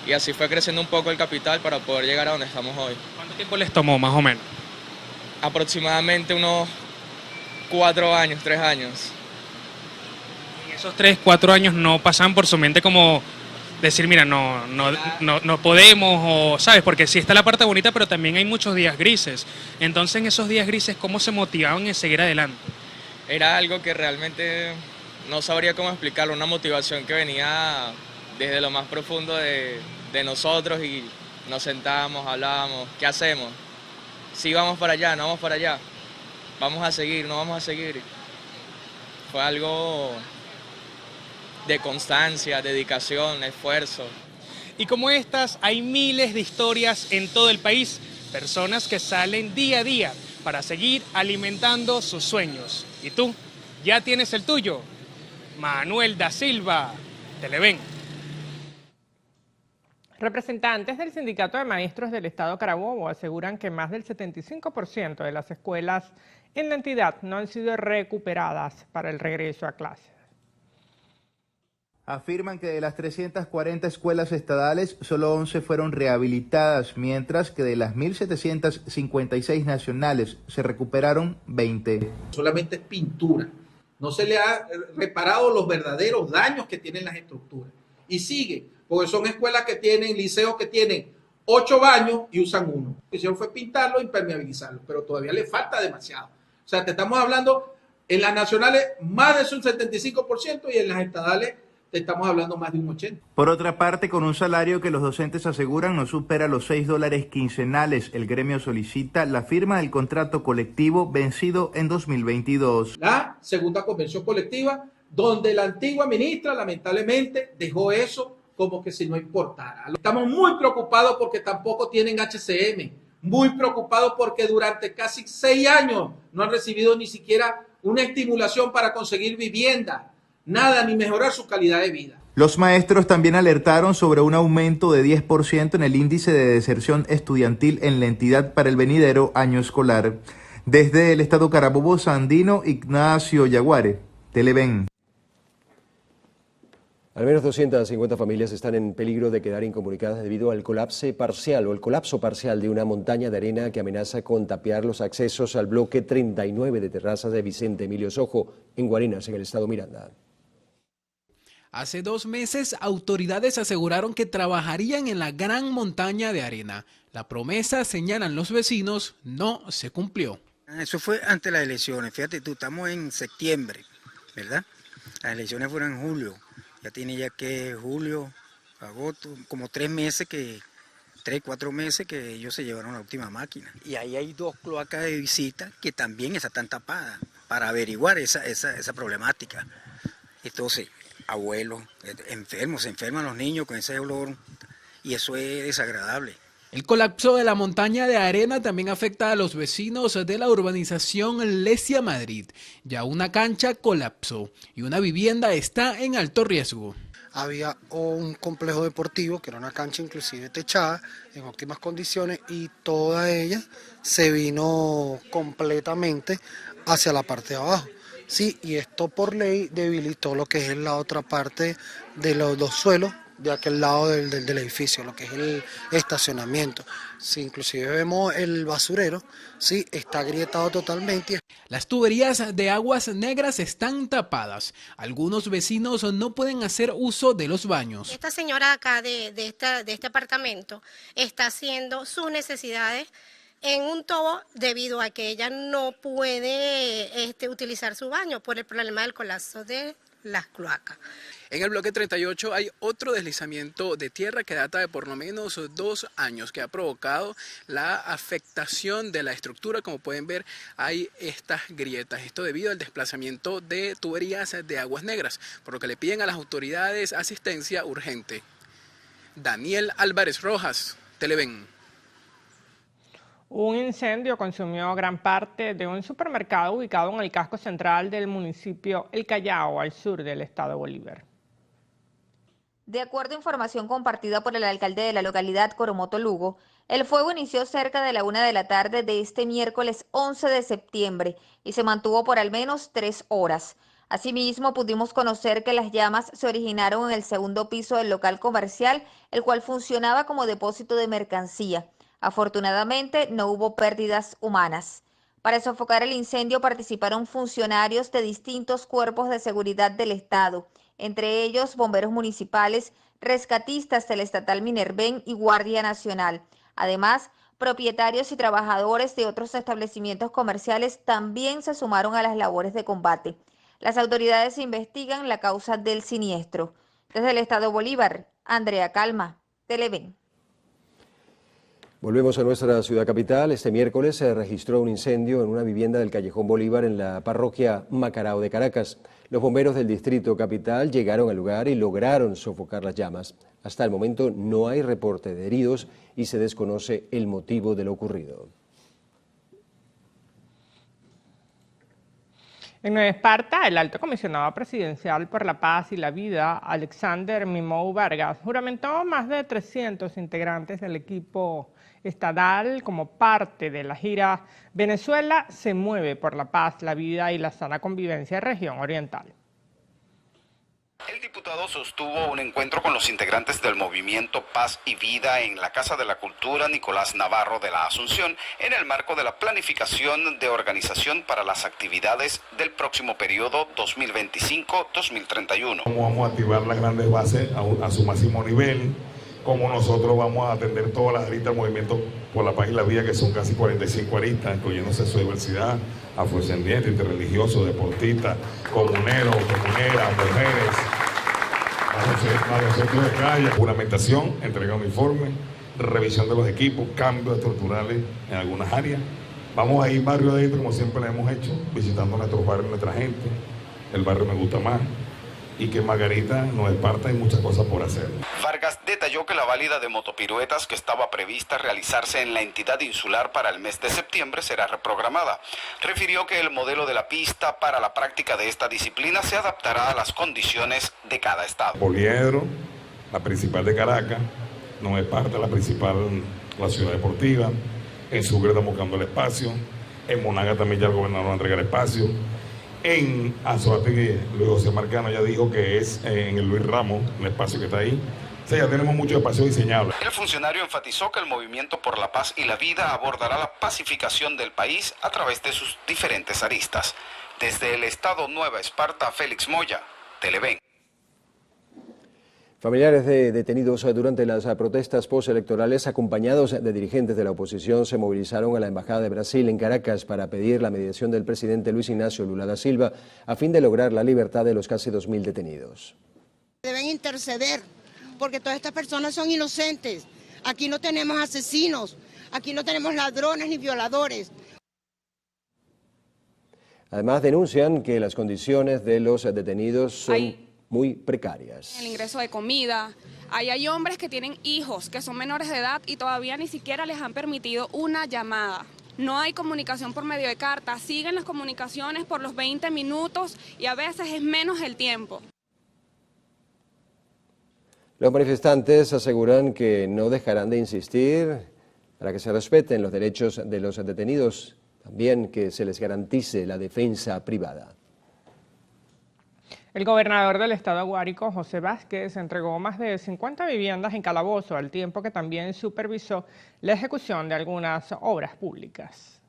y así fue creciendo un poco el capital para poder llegar a donde estamos hoy. ¿Cuánto tiempo les tomó más o menos? Aproximadamente unos 4 años, 3 años. En esos 3, 4 años no pasan por su mente como decir, mira, no podemos, o sabes, porque sí está la parte bonita, pero también hay muchos días grises. Entonces, en esos días grises, ¿cómo se motivaban en seguir adelante? Era algo que realmente no sabría cómo explicarlo, una motivación que venía desde lo más profundo de nosotros y nos sentábamos, hablábamos, ¿qué hacemos? Sí, vamos para allá, no vamos para allá, vamos a seguir, no vamos a seguir. Fue algo de constancia, dedicación, esfuerzo. Y como estas, hay miles de historias en todo el país, personas que salen día a día para seguir alimentando sus sueños. ¿Y tú? ¿Ya tienes el tuyo? Manuel da Silva, Televen. Representantes del Sindicato de Maestros del Estado Carabobo aseguran que más del 75% de las escuelas en la entidad no han sido recuperadas para el regreso a clases. Afirman que de las 340 escuelas estadales, solo 11 fueron rehabilitadas, mientras que de las 1.756 nacionales se recuperaron 20. Solamente es pintura. No se le ha reparado los verdaderos daños que tienen las estructuras. Y sigue, porque son escuelas que tienen, liceos que tienen 8 baños y usan 1. Lo que hicieron fue pintarlo e impermeabilizarlo, pero todavía le falta demasiado. O sea, te estamos hablando en las nacionales más de un 75% y en las estadales estamos hablando más de un 80%. Por otra parte, con un salario que los docentes aseguran no supera los $6 quincenales, el gremio solicita la firma del contrato colectivo vencido en 2022. La segunda convención colectiva, donde la antigua ministra lamentablemente dejó eso como que si no importara. Estamos muy preocupados porque tampoco tienen HCM, muy preocupados porque durante casi 6 años no han recibido ni siquiera una estimulación para conseguir vivienda. Nada, ni mejorar su calidad de vida. Los maestros también alertaron sobre un aumento de 10% en el índice de deserción estudiantil en la entidad para el venidero año escolar. Desde el estado Carabobo Sandino, Ignacio Yaguare, Televen. Al menos 250 familias están en peligro de quedar incomunicadas debido al colapso parcial de una montaña de arena que amenaza con tapiar los accesos al bloque 39 de terrazas de Vicente Emilio Sojo, en Guarinas, en el estado Miranda. Hace 2 meses, autoridades aseguraron que trabajarían en la gran montaña de arena. La promesa, señalan los vecinos, no se cumplió. Eso fue antes de las elecciones. Fíjate tú, estamos en septiembre, ¿verdad? Las elecciones fueron en julio. Ya tiene ya que julio, agosto, como 3 meses 4 meses que ellos se llevaron la última máquina. Y ahí hay 2 cloacas de visita que también están tapadas para averiguar esa problemática. Entonces, abuelos, enfermos, se enferman los niños con ese olor y eso es desagradable. El colapso de la montaña de arena también afecta a los vecinos de la urbanización Lesia Madrid. Ya una cancha colapsó y una vivienda está en alto riesgo. Había un complejo deportivo que era una cancha inclusive techada en óptimas condiciones y toda ella se vino completamente hacia la parte de abajo. Sí, y esto por ley debilitó lo que es la otra parte de los 2 suelos de aquel lado del edificio, lo que es el estacionamiento. Sí, inclusive vemos el basurero, sí, está agrietado totalmente. Las tuberías de aguas negras están tapadas. Algunos vecinos no pueden hacer uso de los baños. Esta señora acá de este apartamento está haciendo sus necesidades en un tobo debido a que ella no puede utilizar su baño por el problema del colapso de las cloacas. En el bloque 38 hay otro deslizamiento de tierra que data de por lo menos 2 años, que ha provocado la afectación de la estructura. Como pueden ver, hay estas grietas. Esto debido al desplazamiento de tuberías de aguas negras, por lo que le piden a las autoridades asistencia urgente. Daniel Álvarez Rojas, Televen. Un incendio consumió gran parte de un supermercado ubicado en el casco central del municipio El Callao, al sur del estado Bolívar. De acuerdo a información compartida por el alcalde de la localidad, Coromoto Lugo, el fuego inició cerca de la 1 de la tarde de este miércoles 11 de septiembre y se mantuvo por al menos 3 horas. Asimismo, pudimos conocer que las llamas se originaron en el segundo piso del local comercial, el cual funcionaba como depósito de mercancía. Afortunadamente, no hubo pérdidas humanas. Para sofocar el incendio participaron funcionarios de distintos cuerpos de seguridad del Estado, entre ellos bomberos municipales, rescatistas del estatal Minerven y Guardia Nacional. Además, propietarios y trabajadores de otros establecimientos comerciales también se sumaron a las labores de combate. Las autoridades investigan la causa del siniestro. Desde el estado Bolívar, Andrea Calma, Televen. Volvemos a nuestra ciudad capital. Este miércoles se registró un incendio en una vivienda del Callejón Bolívar en la parroquia Macarao de Caracas. Los bomberos del distrito capital llegaron al lugar y lograron sofocar las llamas. Hasta el momento no hay reporte de heridos y se desconoce el motivo de lo ocurrido. En Nueva Esparta, el alto comisionado presidencial por la paz y la vida, Alexander Mimou Vargas, juramentó más de 300 integrantes del equipo estatal como parte de la gira Venezuela se mueve por la paz, la vida y la sana convivencia en región oriental. El diputado sostuvo un encuentro con los integrantes del movimiento Paz y Vida en la Casa de la Cultura Nicolás Navarro de la Asunción en el marco de la planificación de organización para las actividades del próximo periodo 2025-2031. Cómo vamos a activar las grandes bases a su máximo nivel, cómo nosotros vamos a atender todas las aristas del movimiento por la paz y la vida, que son casi 45 aristas, incluyéndose su diversidad, afrodescendientes, interreligiosos, deportistas, comuneros, comuneras, mujeres, a los centros de calle, juramentación, entrega de uniforme, revisión de los equipos, cambios estructurales en algunas áreas. Vamos a ir barrio adentro, como siempre lo hemos hecho, visitando nuestros barrios, nuestra gente. El barrio Me Gusta Más, y que Margarita nos Esparta hay muchas cosas por hacer. Vargas detalló que la válida de motopiruetas que estaba prevista realizarse en la entidad insular para el mes de septiembre será reprogramada. Refirió que el modelo de la pista para la práctica de esta disciplina se adaptará a las condiciones de cada estado. Poliedro, la principal de Caracas, Nueva Esparta, la principal, la ciudad deportiva. En Sucre estamos buscando el espacio. En Monaga también ya el gobernador va a entregar espacio. En Anzoátegui, Luis José Marcano ya dijo que es en el Luis Ramos, el espacio que está ahí. O sea, ya tenemos mucho espacio diseñado. El funcionario enfatizó que el movimiento por la paz y la vida abordará la pacificación del país a través de sus diferentes aristas. Desde el estado Nueva Esparta, Félix Moya, Televen. Familiares de detenidos durante las protestas postelectorales acompañados de dirigentes de la oposición se movilizaron a la Embajada de Brasil en Caracas para pedir la mediación del presidente Luis Ignacio Lula da Silva a fin de lograr la libertad de los casi 2.000 detenidos. Deben interceder porque todas estas personas son inocentes. Aquí no tenemos asesinos, aquí no tenemos ladrones ni violadores. Además denuncian que las condiciones de los detenidos son muy precarias. El ingreso de comida, hay hombres que tienen hijos que son menores de edad y todavía ni siquiera les han permitido una llamada. No hay comunicación por medio de cartas, siguen las comunicaciones por los 20 minutos y a veces es menos el tiempo. Los manifestantes aseguran que no dejarán de insistir para que se respeten los derechos de los detenidos, también que se les garantice la defensa privada. El gobernador del estado Guárico, José Vázquez, entregó más de 50 viviendas en Calabozo, al tiempo que también supervisó la ejecución de algunas obras públicas.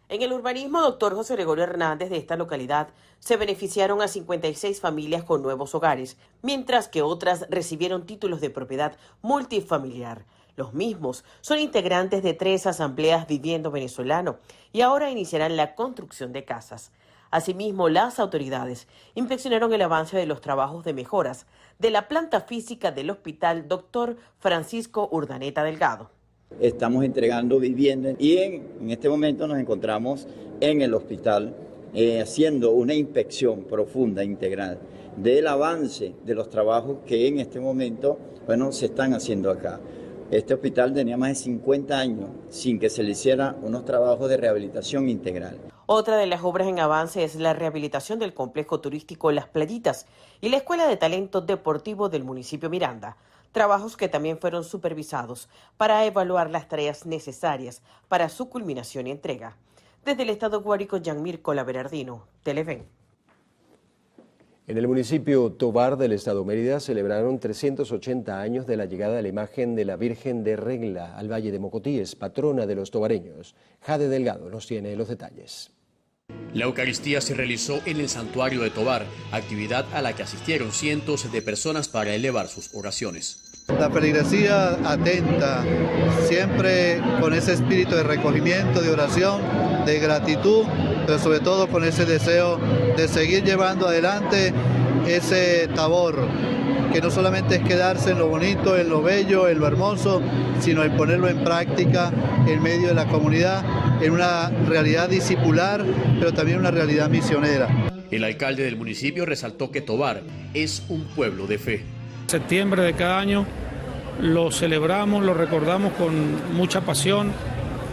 En el urbanismo, doctor José Gregorio Hernández de esta localidad se beneficiaron a 56 familias con nuevos hogares, mientras que otras recibieron títulos de propiedad multifamiliar. Los mismos son integrantes de 3 asambleas Viviendo Venezolano y ahora iniciarán la construcción de casas. Asimismo, las autoridades inspeccionaron el avance de los trabajos de mejoras de la planta física del Hospital Dr. Francisco Urdaneta Delgado. Estamos entregando viviendas y en este momento nos encontramos en el hospital haciendo una inspección profunda, integral, del avance de los trabajos que en este momento, se están haciendo acá. Este hospital tenía más de 50 años sin que se le hiciera unos trabajos de rehabilitación integral. Otra de las obras en avance es la rehabilitación del complejo turístico Las Playitas y la Escuela de Talento Deportivo del municipio Miranda, trabajos que también fueron supervisados para evaluar las tareas necesarias para su culminación y entrega. Desde el estado Guárico, Yanmir Berardino, Televen. En el municipio Tovar del estado Mérida celebraron 380 años de la llegada de la imagen de la Virgen de Regla al Valle de Mocotíes, patrona de los tovareños. Jade Delgado nos tiene los detalles. La Eucaristía se realizó en el santuario de Tovar, actividad a la que asistieron cientos de personas para elevar sus oraciones. La feligresía atenta, siempre con ese espíritu de recogimiento, de oración, de gratitud, pero sobre todo con ese deseo de seguir llevando adelante ese tabor que no solamente es quedarse en lo bonito, en lo bello, en lo hermoso, sino en ponerlo en práctica en medio de la comunidad, en una realidad discipular, pero también una realidad misionera. El alcalde del municipio resaltó que Tovar es un pueblo de fe. Septiembre de cada año lo celebramos, lo recordamos con mucha pasión,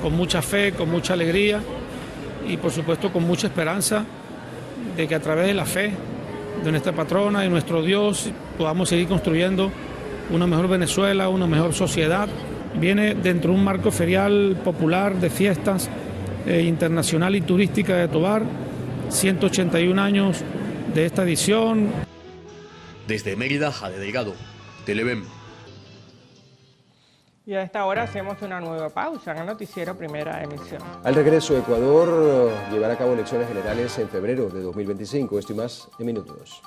con mucha fe, con mucha alegría y por supuesto con mucha esperanza de que a través de la fe de nuestra patrona y nuestro Dios podamos seguir construyendo una mejor Venezuela, una mejor sociedad. Viene dentro de un marco ferial popular de fiestas internacional y turística de Tovar, 181 años de esta edición. Desde Mérida, Jade Delgado, Televen. Y a esta hora hacemos una nueva pausa en el noticiero Primera Emisión. Al regreso, Ecuador llevará a cabo elecciones generales en febrero de 2025. Esto y más en minutos.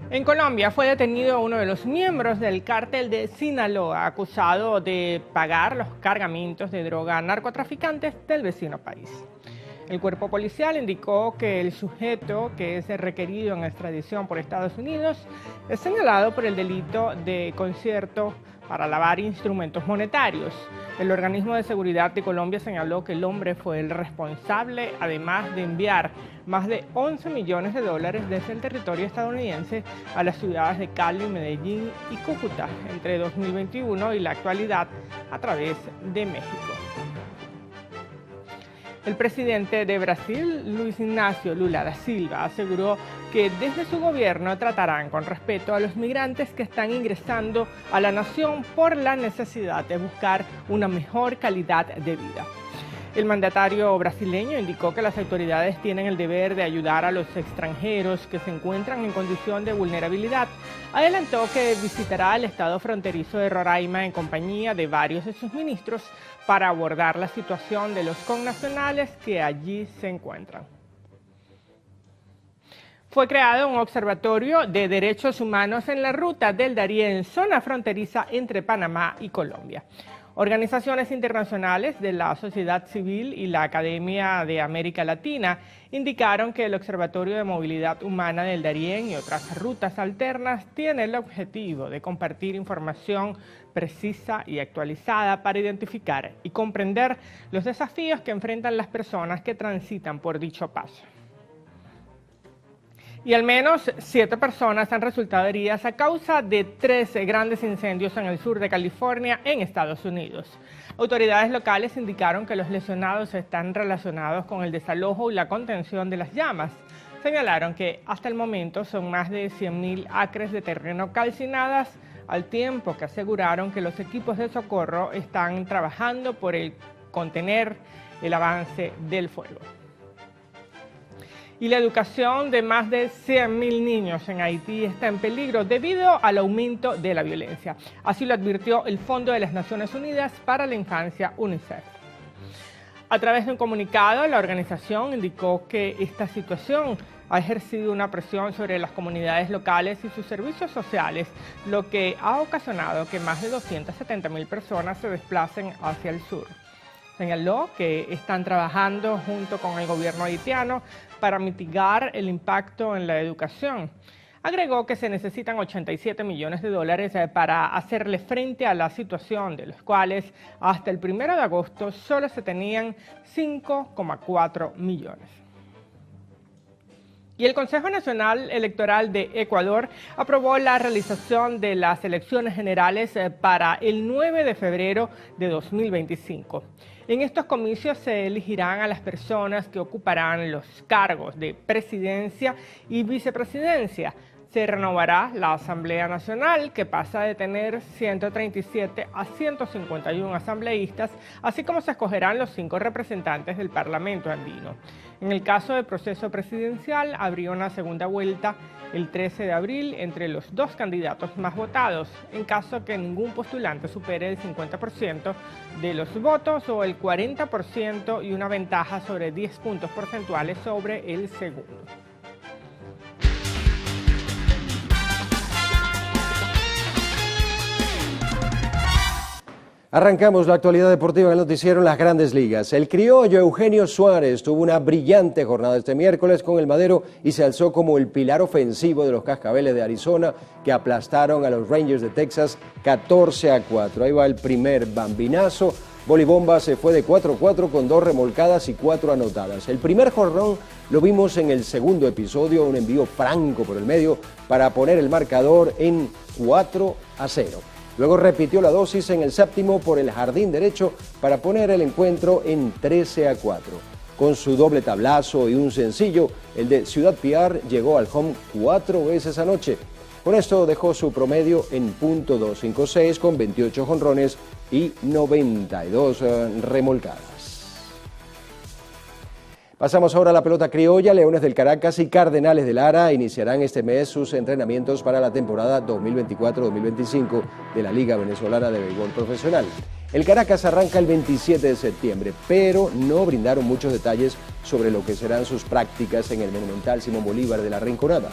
En Colombia fue detenido uno de los miembros del cártel de Sinaloa, acusado de pagar los cargamentos de droga a narcotraficantes del vecino país. El cuerpo policial indicó que el sujeto que es requerido en extradición por Estados Unidos es señalado por el delito de concierto para lavar instrumentos monetarios. El organismo de seguridad de Colombia señaló que el hombre fue el responsable, además de enviar más de 11 millones de dólares desde el territorio estadounidense a las ciudades de Cali, Medellín y Cúcuta entre 2021 y la actualidad a través de México. El presidente de Brasil, Luis Ignacio Lula da Silva, aseguró que desde su gobierno tratarán con respeto a los migrantes que están ingresando a la nación por la necesidad de buscar una mejor calidad de vida. El mandatario brasileño indicó que las autoridades tienen el deber de ayudar a los extranjeros que se encuentran en condición de vulnerabilidad. Adelantó que visitará el estado fronterizo de Roraima en compañía de varios de sus ministros para abordar la situación de los connacionales que allí se encuentran. Fue creado un observatorio de derechos humanos en la ruta del Darién, zona fronteriza entre Panamá y Colombia. Organizaciones internacionales de la sociedad civil y la Academia de América Latina indicaron que el Observatorio de Movilidad Humana del Darién y otras rutas alternas tiene el objetivo de compartir información precisa y actualizada para identificar y comprender los desafíos que enfrentan las personas que transitan por dicho paso. Y al menos 7 personas han resultado heridas a causa de 3 grandes incendios en el sur de California, en Estados Unidos. Autoridades locales indicaron que los lesionados están relacionados con el desalojo y la contención de las llamas. Señalaron que hasta el momento son más de 100.000 acres de terreno calcinadas, al tiempo que aseguraron que los equipos de socorro están trabajando por contener el avance del fuego. Y la educación de más de 100.000 niños en Haití está en peligro debido al aumento de la violencia. Así lo advirtió el Fondo de las Naciones Unidas para la Infancia, UNICEF. A través de un comunicado, la organización indicó que esta situación ha ejercido una presión sobre las comunidades locales y sus servicios sociales, lo que ha ocasionado que más de 270.000 personas se desplacen hacia el sur. Señaló que están trabajando junto con el gobierno haitiano para mitigar el impacto en la educación. Agregó que se necesitan 87 millones de dólares para hacerle frente a la situación, de los cuales hasta el 1 de agosto solo se tenían 5,4 millones. Y el Consejo Nacional Electoral de Ecuador aprobó la realización de las elecciones generales para el 9 de febrero de 2025. En estos comicios se elegirán a las personas que ocuparán los cargos de presidencia y vicepresidencia. Se renovará la Asamblea Nacional, que pasa de tener 137 a 151 asambleístas, así como se escogerán los 5 representantes del Parlamento andino. En el caso del proceso presidencial, habría una segunda vuelta el 13 de abril entre los 2 candidatos más votados, en caso que ningún postulante supere el 50% de los votos o el 40% y una ventaja sobre 10 puntos porcentuales sobre el segundo. Arrancamos la actualidad deportiva en el noticiero en las Grandes Ligas. El criollo Eugenio Suárez tuvo una brillante jornada este miércoles con el Madero y se alzó como el pilar ofensivo de los Cascabeles de Arizona, que aplastaron a los Rangers de Texas 14-4. Ahí va el primer bambinazo. Bolibomba se fue de 4-4 con 2 remolcadas y 4 anotadas. El primer jonrón lo vimos en el segundo episodio, un envío franco por el medio para poner el marcador en 4-0. Luego repitió la dosis en el séptimo por el jardín derecho para poner el encuentro en 13-4. Con su doble tablazo y un sencillo, el de Ciudad Piar llegó al home 4 veces anoche. Con esto dejó su promedio en .256 con 28 jonrones y 92 remolcadas. Pasamos ahora a la pelota criolla. Leones del Caracas y Cardenales de Lara iniciarán este mes sus entrenamientos para la temporada 2024-2025 de la Liga Venezolana de Béisbol Profesional. El Caracas arranca el 27 de septiembre, pero no brindaron muchos detalles sobre lo que serán sus prácticas en el Monumental Simón Bolívar de la Rinconada.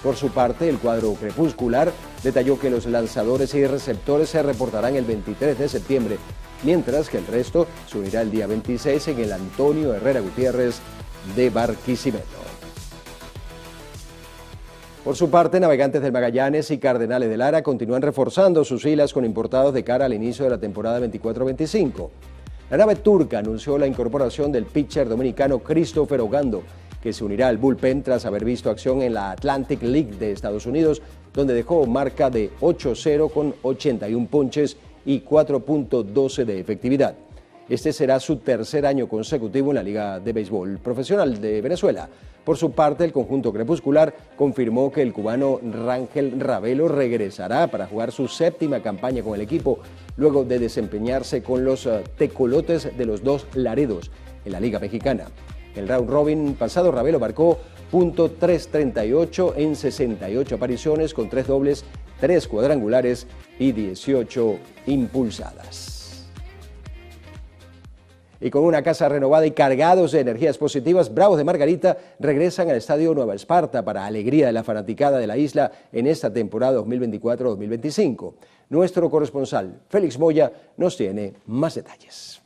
Por su parte, el cuadro crepuscular detalló que los lanzadores y receptores se reportarán el 23 de septiembre, mientras que el resto se unirá el día 26 en el Antonio Herrera Gutiérrez de Barquisimeto. Por su parte, Navegantes del Magallanes y Cardenales de Lara continúan reforzando sus filas con importados de cara al inicio de la temporada 24-25. La nave turca anunció la incorporación del pitcher dominicano Christopher Ogando, que se unirá al bullpen tras haber visto acción en la Atlantic League de Estados Unidos, donde dejó marca de 8-0 con 81 ponches y 4.12 de efectividad. Este será su tercer año consecutivo en la Liga de Béisbol Profesional de Venezuela. Por su parte, el conjunto crepuscular confirmó que el cubano Rangel Ravelo regresará para jugar su séptima campaña con el equipo, luego de desempeñarse con los tecolotes de los Dos Laredos en la Liga Mexicana. El round robin pasado, Ravelo marcó .338 en 68 apariciones con 3 dobles, 3 cuadrangulares y 18 impulsadas. Y con una casa renovada y cargados de energías positivas, Bravos de Margarita regresan al Estadio Nueva Esparta para alegría de la fanaticada de la isla en esta temporada 2024-2025. Nuestro corresponsal, Félix Moya, nos tiene más detalles.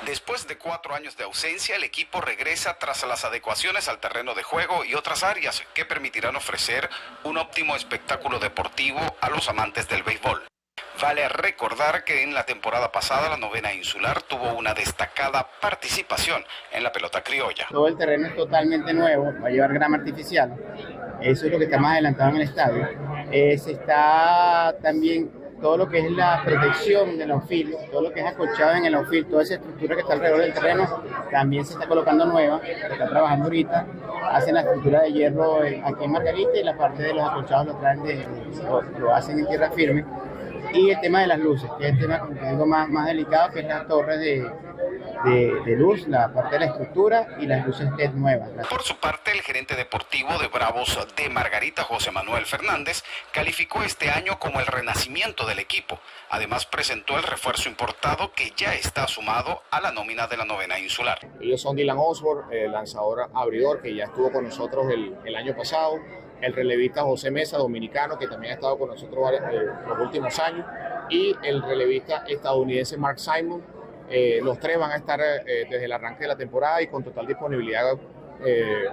Después de 4 años de ausencia, el equipo regresa tras las adecuaciones al terreno de juego y otras áreas que permitirán ofrecer un óptimo espectáculo deportivo a los amantes del béisbol. Vale recordar que en la temporada pasada la novena insular tuvo una destacada participación en la pelota criolla. Todo el terreno es totalmente nuevo, va a llevar grama artificial, eso es lo que está más adelantado en el estadio. Se está también todo lo que es la protección del outfield, todo lo que es acolchado en el outfield, toda esa estructura que está alrededor del terreno, también se está colocando nueva, se está trabajando ahorita, hacen la estructura de hierro aquí en Margarita y la parte de los acolchados lo traen lo hacen en tierra firme. Y el tema de las luces, que es el tema, como te digo, más delicado, que es las torres de luz, la parte de la estructura y las luces LED nuevas. Por su parte, el gerente deportivo de Bravos de Margarita, José Manuel Fernández, calificó este año como el renacimiento del equipo. Además, presentó el refuerzo importado que ya está sumado a la nómina de la novena insular. Ellos son Dylan Osborne, el lanzador abridor que ya estuvo con nosotros el año pasado, el relevista José Mesa, dominicano, que también ha estado con nosotros los últimos años, y el relevista estadounidense Mark Simon. Los tres van a estar desde el arranque de la temporada y con total disponibilidad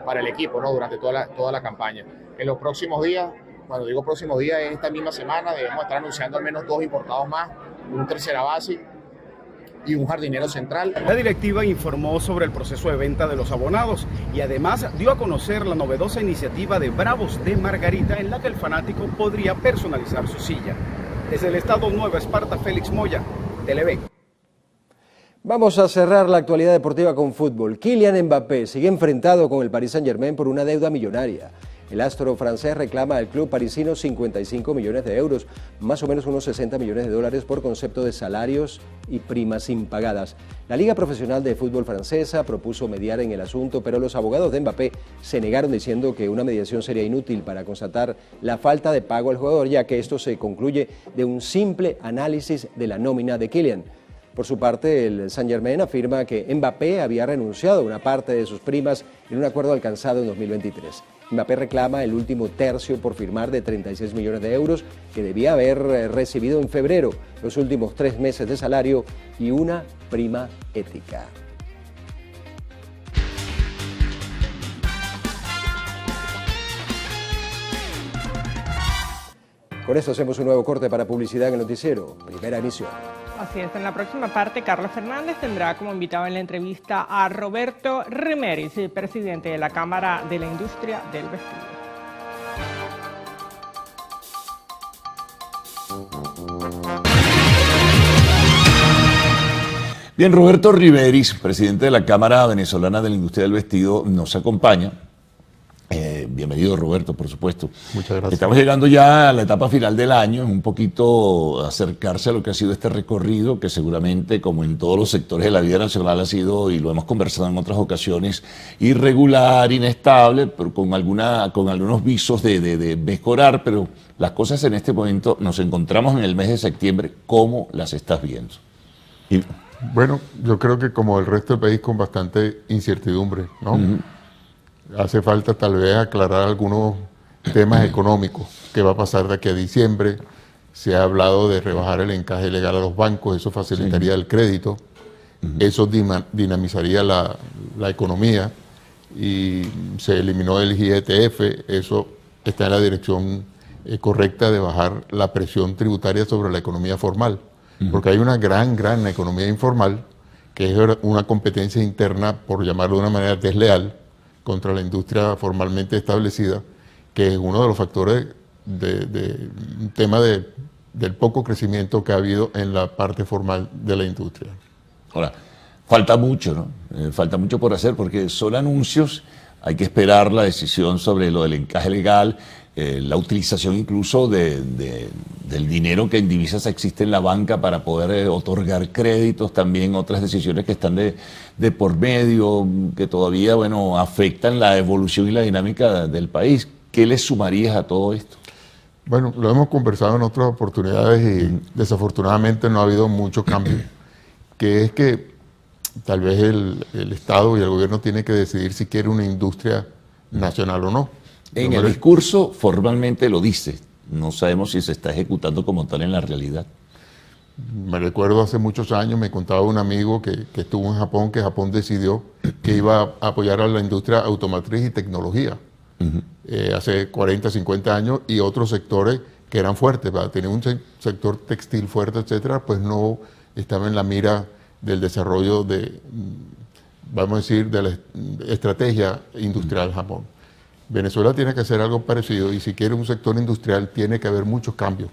para el equipo, ¿no? Durante toda la campaña. En los próximos días, cuando digo próximos días, en esta misma semana debemos estar anunciando al menos 2 importados más, un tercera base y un jardinero central. La directiva informó sobre el proceso de venta de los abonados y además dio a conocer la novedosa iniciativa de Bravos de Margarita, en la que el fanático podría personalizar su silla. Desde el estado Nueva Esparta, Félix Moya, Televen. Vamos a cerrar la actualidad deportiva con fútbol. Kylian Mbappé sigue enfrentado con el Paris Saint-Germain por una deuda millonaria. El astro francés reclama al club parisino 55 millones de euros, más o menos unos 60 millones de dólares por concepto de salarios y primas impagadas. La Liga Profesional de Fútbol Francesa propuso mediar en el asunto, pero los abogados de Mbappé se negaron diciendo que una mediación sería inútil para constatar la falta de pago al jugador, ya que esto se concluye de un simple análisis de la nómina de Kylian. Por su parte, el Saint-Germain afirma que Mbappé había renunciado a una parte de sus primas en un acuerdo alcanzado en 2023. Mbappé reclama el último tercio por firmar de 36 millones de euros que debía haber recibido en febrero, los últimos 3 meses de salario y una prima ética. Con esto hacemos un nuevo corte para publicidad en el noticiero, primera emisión. Así es, en la próxima parte Carlos Fernández tendrá como invitado en la entrevista a Roberto Rimeris, presidente de la Cámara de la Industria del Vestido. Bien, Roberto Rimeris, presidente de la Cámara Venezolana de la Industria del Vestido, nos acompaña. Bienvenido, Roberto, por supuesto. Muchas gracias. Estamos llegando ya a la etapa final del año, un poquito acercarse a lo que ha sido este recorrido, que seguramente, como en todos los sectores de la vida nacional, ha sido, y lo hemos conversado en otras ocasiones, irregular, inestable, pero con algunos visos de mejorar, pero las cosas en este momento nos encontramos en el mes de septiembre. ¿Cómo las estás viendo? Bueno, yo creo que como el resto del país, con bastante incertidumbre, ¿no? Hace falta tal vez aclarar algunos temas económicos. ¿Qué va a pasar de aquí a diciembre? Se ha hablado de rebajar el encaje legal a los bancos, eso facilitaría el crédito, eso dinamizaría la economía, y se eliminó el IGTF, eso está en la dirección correcta de bajar la presión tributaria sobre la economía formal, porque hay una gran economía informal, que es una competencia interna, por llamarlo de una manera desleal, contra la industria formalmente establecida, que es uno de los factores un tema del poco crecimiento que ha habido en la parte formal de la industria. Ahora, falta mucho, ¿no? Falta mucho por hacer, porque son anuncios, hay que esperar la decisión sobre lo del encaje legal, la utilización incluso del dinero que en divisas existe en la banca para poder otorgar créditos, también otras decisiones que están de por medio, que todavía, bueno, afectan la evolución y la dinámica del país. ¿Qué le sumarías a todo esto? Bueno, lo hemos conversado en otras oportunidades y desafortunadamente no ha habido mucho cambio, que es que tal vez el Estado y el gobierno tienen que decidir si quiere una industria nacional o no. En el discurso formalmente lo dice, no sabemos si se está ejecutando como tal en la realidad. Me recuerdo hace muchos años, me contaba un amigo que estuvo en Japón, que Japón decidió que iba a apoyar a la industria automotriz y tecnología, hace 40, 50 años, y otros sectores que eran fuertes, para tener un sector textil fuerte, etcétera, pues no estaba en la mira del desarrollo vamos a decir, de la estrategia industrial de Japón. Venezuela tiene que hacer algo parecido, y si quiere un sector industrial tiene que haber muchos cambios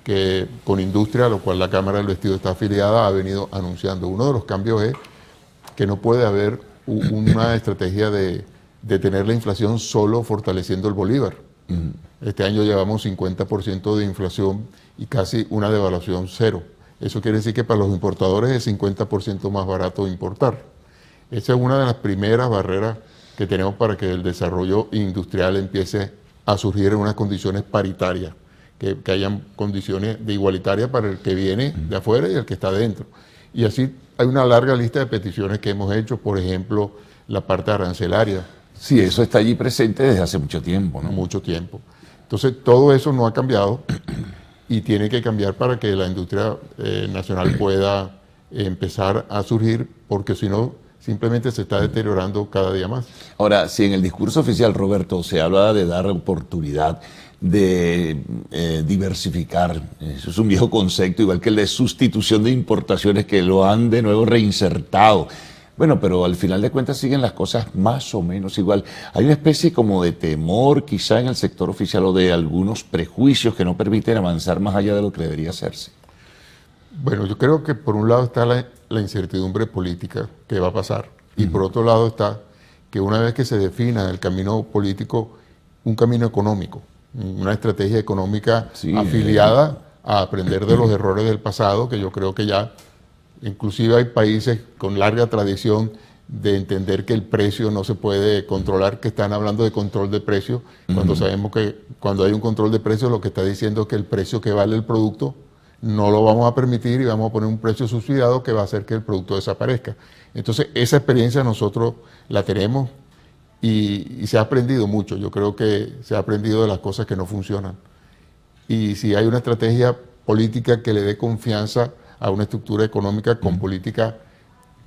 que con industria, a lo cual la Cámara del Vestido está afiliada, ha venido anunciando. Uno de los cambios es que no puede haber una estrategia de tener la inflación solo fortaleciendo el bolívar. Este año llevamos 50% de inflación y casi una devaluación cero. Eso quiere decir que para los importadores es 50% más barato importar. Esa es una de las primeras barreras que tenemos para que el desarrollo industrial empiece a surgir en unas condiciones paritarias, que hayan condiciones de igualitarias para el que viene de afuera y el que está dentro. Y así hay una larga lista de peticiones que hemos hecho, por ejemplo, la parte arancelaria. Sí, eso está allí presente desde hace mucho tiempo, ¿no? Mucho tiempo. Entonces, todo eso no ha cambiado y tiene que cambiar para que la industria nacional pueda empezar a surgir, porque si no, simplemente se está deteriorando cada día más. Ahora, si en el discurso oficial, Roberto, se habla de dar oportunidad, de diversificar, eso es un viejo concepto, igual que el de sustitución de importaciones, que lo han de nuevo reinsertado. Bueno, pero al final de cuentas siguen las cosas más o menos igual. Hay una especie como de temor quizá en el sector oficial, o de algunos prejuicios que no permiten avanzar más allá de lo que debería hacerse. Bueno, yo creo que por un lado está la incertidumbre política que va a pasar, y por otro lado está que una vez que se defina el camino político, un camino económico, una estrategia económica afiliada a aprender de los errores del pasado, que yo creo que ya inclusive hay países con larga tradición de entender que el precio no se puede controlar, que están hablando de control de precio, cuando sabemos que cuando hay un control de precio lo que está diciendo es que el precio que vale el producto no lo vamos a permitir y vamos a poner un precio subsidiado que va a hacer que el producto desaparezca. Entonces, esa experiencia nosotros la tenemos y se ha aprendido mucho. Yo creo que se ha aprendido de las cosas que no funcionan. Y si hay una estrategia política que le dé confianza a una estructura económica con políticas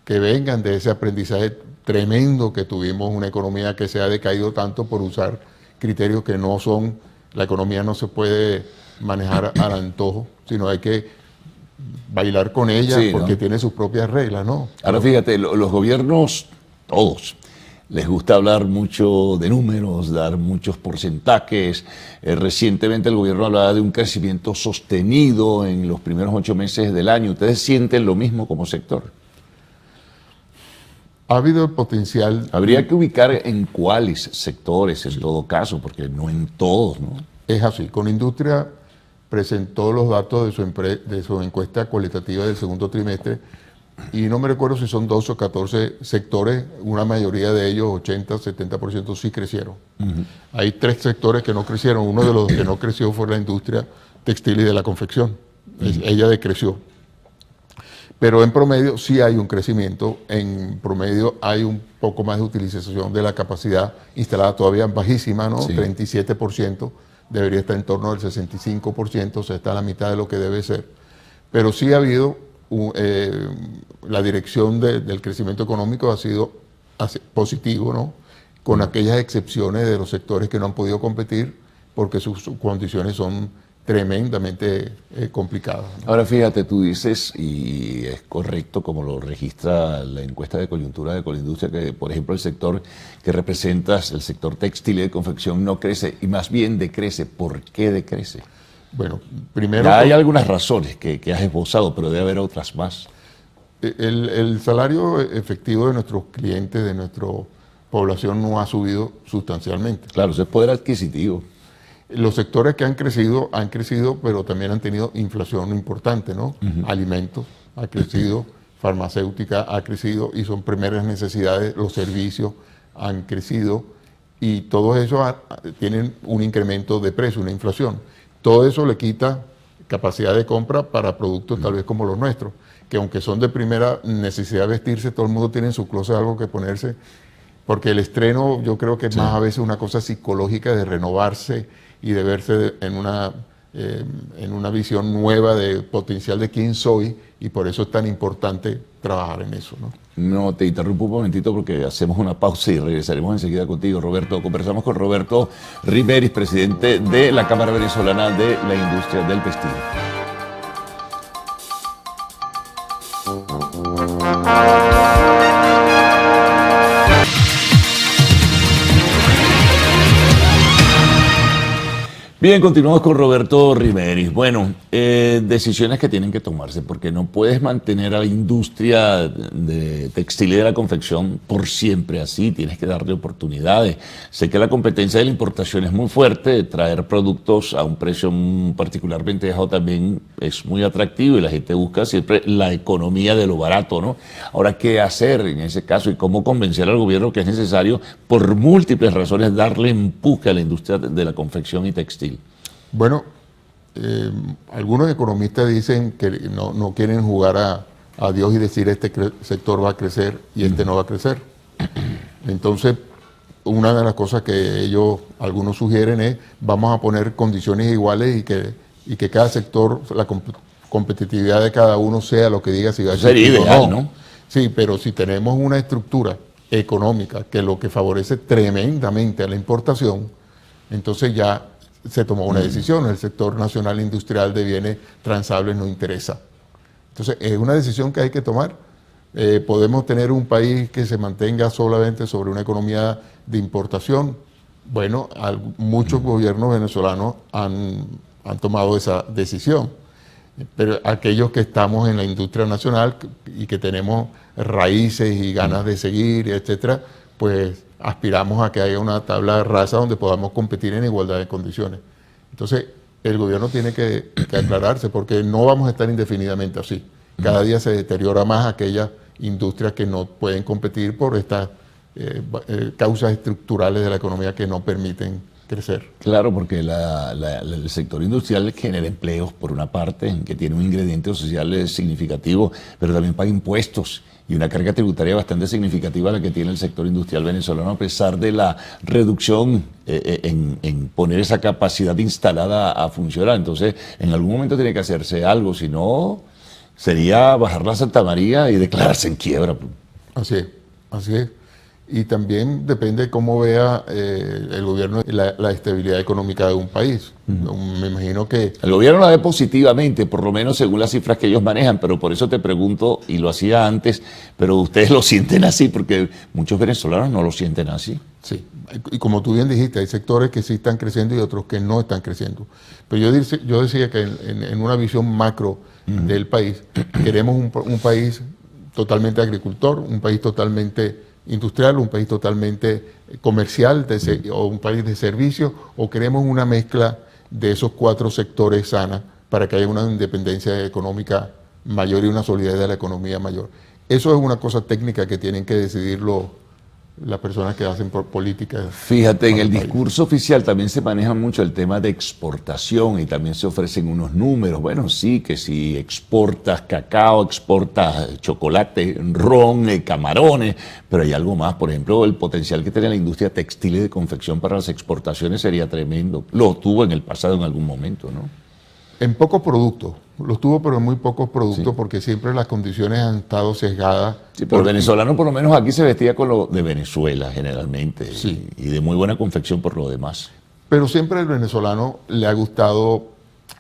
que vengan de ese aprendizaje tremendo que tuvimos, una economía que se ha decaído tanto por usar criterios que no son, la economía no se puede manejar al antojo, sino hay que bailar con ella, sí, porque, ¿no?, tiene sus propias reglas, ¿no? Ahora fíjate, los gobiernos, todos, les gusta hablar mucho de números, dar muchos porcentajes. Recientemente el gobierno hablaba de un crecimiento sostenido en los primeros 8 meses del año. ¿Ustedes sienten lo mismo como sector? Ha habido el potencial. Habría que ubicar en cuáles sectores, en todo caso, porque no en todos, ¿no? Es así. Con Industria presentó los datos de su encuesta cualitativa del segundo trimestre y no me recuerdo si son 12 o 14 sectores, una mayoría de ellos, 80, 70% sí crecieron. Hay 3 sectores que no crecieron. Uno de los que no creció fue la industria textil y de la confección. Ella decreció. Pero en promedio sí hay un crecimiento, en promedio hay un poco más de utilización de la capacidad instalada, todavía bajísima, ¿no? Sí. 37%, debería estar en torno del 65%, o sea, está a la mitad de lo que debe ser. Pero sí ha habido, la dirección del crecimiento económico ha sido positivo, ¿no? Con aquellas excepciones de los sectores que no han podido competir porque sus condiciones son tremendamente complicadas, ¿no? Ahora fíjate, tú dices, y es correcto como lo registra la encuesta de coyuntura de Colindustria, que por ejemplo el sector que representas, el sector textil y de confección, no crece y más bien decrece. ¿Por qué decrece? Bueno, primero... Ya hay algunas razones que has esbozado, pero debe haber otras más. El salario efectivo de nuestros clientes, de nuestra población, no ha subido sustancialmente. Claro, eso es poder adquisitivo. Los sectores que han crecido, pero también han tenido inflación importante, ¿no? Alimentos ha crecido, farmacéutica ha crecido y son primeras necesidades, los servicios han crecido y todo eso tienen un incremento de precio, una inflación. Todo eso le quita capacidad de compra para productos tal vez como los nuestros, que aunque son de primera necesidad vestirse, todo el mundo tiene en su closet algo que ponerse, porque el estreno yo creo que es más a veces una cosa psicológica de renovarse y de verse en una visión nueva de potencial de quién soy, y por eso es tan importante trabajar en eso, ¿no? No, te interrumpo un momentito porque hacemos una pausa y regresaremos enseguida contigo, Roberto. Conversamos con Roberto Riveris, presidente de la Cámara Venezolana de la Industria del Textil. Bien, continuamos con Roberto Riveris. Bueno, decisiones que tienen que tomarse, porque no puedes mantener a la industria de textil y de la confección por siempre así, tienes que darle oportunidades. Sé que la competencia de la importación es muy fuerte, traer productos a un precio particularmente bajado también es muy atractivo y la gente busca siempre la economía de lo barato, ¿no? Ahora, ¿qué hacer en ese caso y cómo convencer al gobierno que es necesario, por múltiples razones, darle empuje a la industria de la confección y textil? Bueno, algunos economistas dicen que no quieren jugar a Dios y decir este sector va a crecer y este no va a crecer. Entonces, una de las cosas que algunos sugieren es vamos a poner condiciones iguales y que cada sector, la competitividad de cada uno sea lo que diga si va a ser ideal, ¿no? Sí, pero si tenemos una estructura económica que lo que favorece tremendamente a la importación, entonces ya se tomó una decisión, el sector nacional industrial de bienes transables no interesa. Entonces es una decisión que hay que tomar. ¿Podemos tener un país que se mantenga solamente sobre una economía de importación? Bueno, muchos gobiernos venezolanos han tomado esa decisión, pero aquellos que estamos en la industria nacional y que tenemos raíces y ganas de seguir, etcétera, pues aspiramos a que haya una tabla rasa donde podamos competir en igualdad de condiciones. Entonces, el gobierno tiene que aclararse, porque no vamos a estar indefinidamente así. Cada día se deteriora más aquellas industrias que no pueden competir por estas causas estructurales de la economía que no permiten crecer. Claro, porque el sector industrial genera empleos por una parte, que tiene un ingrediente social significativo, pero también paga impuestos y una carga tributaria bastante significativa la que tiene el sector industrial venezolano, a pesar de la reducción en poner esa capacidad instalada a funcionar. Entonces, en algún momento tiene que hacerse algo, si no, sería bajar la Santa María y declararse en quiebra. Así es, así es. Y también depende de cómo vea el gobierno la estabilidad económica de un país. Me imagino que... El gobierno la ve positivamente, por lo menos según las cifras que ellos manejan, pero por eso te pregunto, y lo hacía antes, pero ustedes lo sienten así, porque muchos venezolanos no lo sienten así. Sí, y como tú bien dijiste, hay sectores que sí están creciendo y otros que no están creciendo. Pero yo decía que en una visión macro del país, queremos un país totalmente agricultor, un país totalmente industrial, un país totalmente comercial o un país de servicios, o queremos una mezcla de esos 4 sectores sana para que haya una independencia económica mayor y una solidez de la economía mayor. Eso es una cosa técnica que tienen que decidirlo las personas que hacen política. Fíjate, en el discurso oficial también se maneja mucho el tema de exportación y también se ofrecen unos números. Bueno, sí, que si exportas cacao, exportas chocolate, ron, camarones, pero hay algo más. Por ejemplo, el potencial que tiene la industria textil y de confección para las exportaciones sería tremendo. Lo tuvo en el pasado en algún momento, ¿no? En pocos productos, los tuvo, pero en muy pocos productos, porque siempre las condiciones han estado sesgadas. Sí, pero el venezolano por lo menos aquí se vestía con lo de Venezuela generalmente, sí, y de muy buena confección por lo demás. Pero siempre al venezolano le ha gustado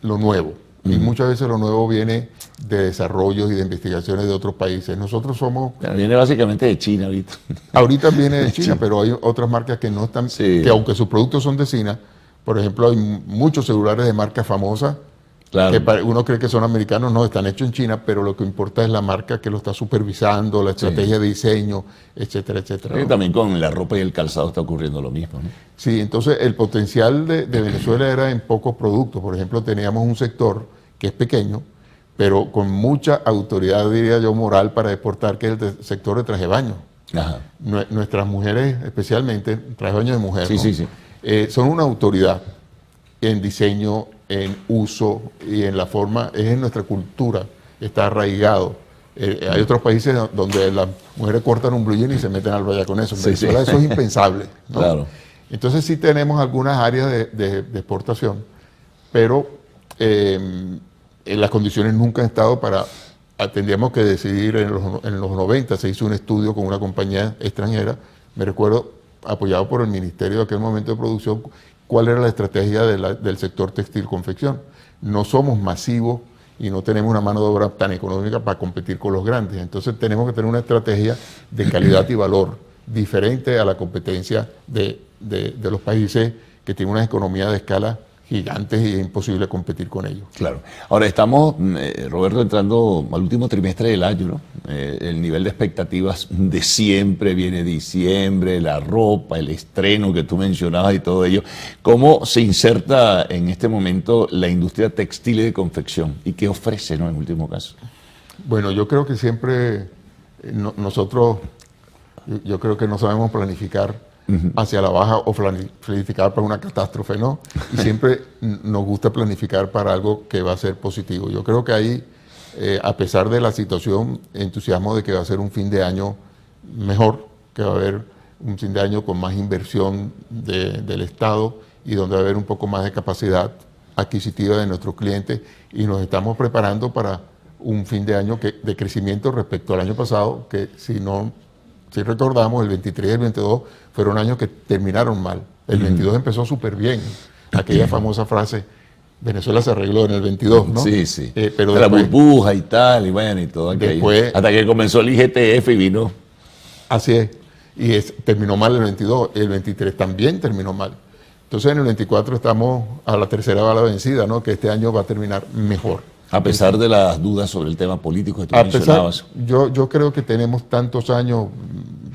lo nuevo, y muchas veces lo nuevo viene de desarrollos y de investigaciones de otros países. Nosotros somos... Pero viene básicamente de China ahorita. Ahorita viene de China, pero hay otras marcas que no están, que aunque sus productos son de China, por ejemplo, hay muchos celulares de marcas famosas, que uno cree que son americanos, no, están hechos en China, pero lo que importa es la marca que lo está supervisando, la estrategia de diseño, etcétera, etcétera. Y también con la ropa y el calzado está ocurriendo lo mismo, ¿no? Sí, entonces el potencial de Venezuela era en pocos productos. Por ejemplo, teníamos un sector que es pequeño, pero con mucha autoridad, diría yo, moral para exportar, que es el sector de traje de baño. Ajá. Nuestras mujeres, especialmente, traje de baño de mujer, sí, ¿no? sí. Son una autoridad en diseño, en uso y en la forma, es en nuestra cultura, está arraigado. Hay otros países donde las mujeres cortan un blue jean y se meten al valle con eso. En Venezuela eso es impensable, ¿no? Claro. Entonces sí tenemos algunas áreas de exportación, pero las condiciones nunca han estado para... Tendríamos que decidir en los 90, se hizo un estudio con una compañía extranjera, me recuerdo, apoyado por el Ministerio de aquel momento de producción, cuál era la estrategia del sector textil-confección. No somos masivos y no tenemos una mano de obra tan económica para competir con los grandes. Entonces tenemos que tener una estrategia de calidad y valor diferente a la competencia de los países que tienen una economía de escala gigantes y es imposible competir con ellos. Claro. Ahora estamos, Roberto, entrando al último trimestre del año, ¿no? El nivel de expectativas de siempre, viene diciembre, la ropa, el estreno que tú mencionabas y todo ello. ¿Cómo se inserta en este momento la industria textil y de confección? ¿Y qué ofrece, ¿no? En último caso. Bueno, yo creo que siempre nosotros, yo creo que no sabemos planificar hacia la baja o planificar para una catástrofe, ¿no? Y siempre nos gusta planificar para algo que va a ser positivo. Yo creo que ahí, a pesar de la situación, entusiasmo de que va a ser un fin de año mejor, que va a haber un fin de año con más inversión del Estado y donde va a haber un poco más de capacidad adquisitiva de nuestros clientes, y nos estamos preparando para un fin de año de crecimiento respecto al año pasado, que si recordamos, el 23 y el 22 fueron años que terminaron mal. El 22 empezó súper bien. Aquella famosa frase, Venezuela se arregló en el 22, ¿no? Sí, sí. Pero la burbuja y tal, y bueno, y todo aquello. Después, hasta que comenzó el IGTF y vino. Así es. Y terminó mal el 22. El 23 también terminó mal. Entonces en el 24 estamos a la tercera bala vencida, ¿no? Que este año va a terminar mejor. A pesar de las dudas sobre el tema político que tú mencionabas. Yo creo que tenemos tantos años,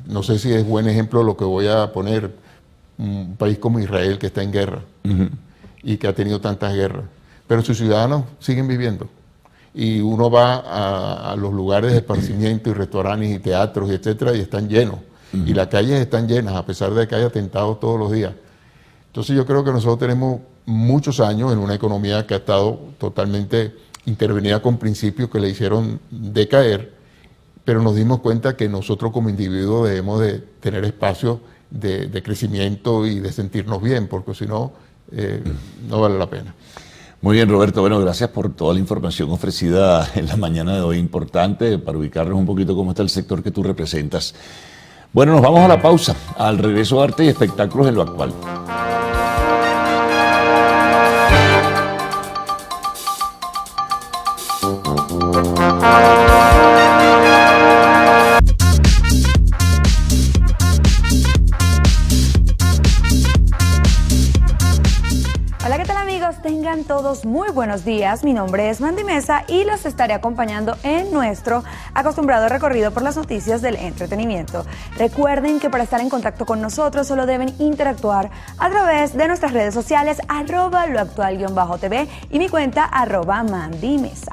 no sé si es buen ejemplo lo que voy a poner, un país como Israel que está en guerra y que ha tenido tantas guerras, pero sus ciudadanos siguen viviendo. Y uno va a los lugares de esparcimiento y restaurantes y teatros, y etcétera, y están llenos. Y las calles están llenas, a pesar de que haya atentados todos los días. Entonces yo creo que nosotros tenemos muchos años en una economía que ha estado totalmente intervenida con principios que le hicieron decaer, pero nos dimos cuenta que nosotros como individuos debemos de tener espacios de crecimiento y de sentirnos bien, porque si no, no vale la pena. Muy bien, Roberto. Bueno, gracias por toda la información ofrecida en la mañana de hoy, importante para ubicarnos un poquito cómo está el sector que tú representas. Bueno, nos vamos a la pausa. Al regreso, arte y espectáculos en lo actual. Tengan todos muy buenos días, mi nombre es Mandy Mesa y los estaré acompañando en nuestro acostumbrado recorrido por las noticias del entretenimiento. Recuerden que para estar en contacto con nosotros solo deben interactuar a través de nuestras redes sociales @loactual_tv y mi cuenta @Mandy Mesa.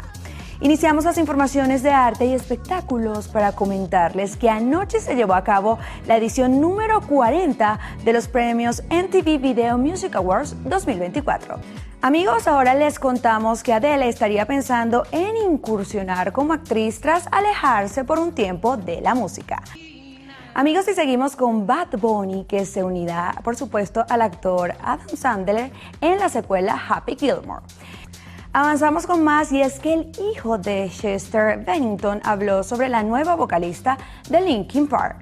Iniciamos las informaciones de arte y espectáculos para comentarles que anoche se llevó a cabo la edición número 40 de los premios MTV Video Music Awards 2024. Amigos, ahora les contamos que Adele estaría pensando en incursionar como actriz tras alejarse por un tiempo de la música. Amigos, y seguimos con Bad Bunny, que se unirá, por supuesto, al actor Adam Sandler en la secuela Happy Gilmore. Avanzamos con más y es que el hijo de Chester Bennington habló sobre la nueva vocalista de Linkin Park.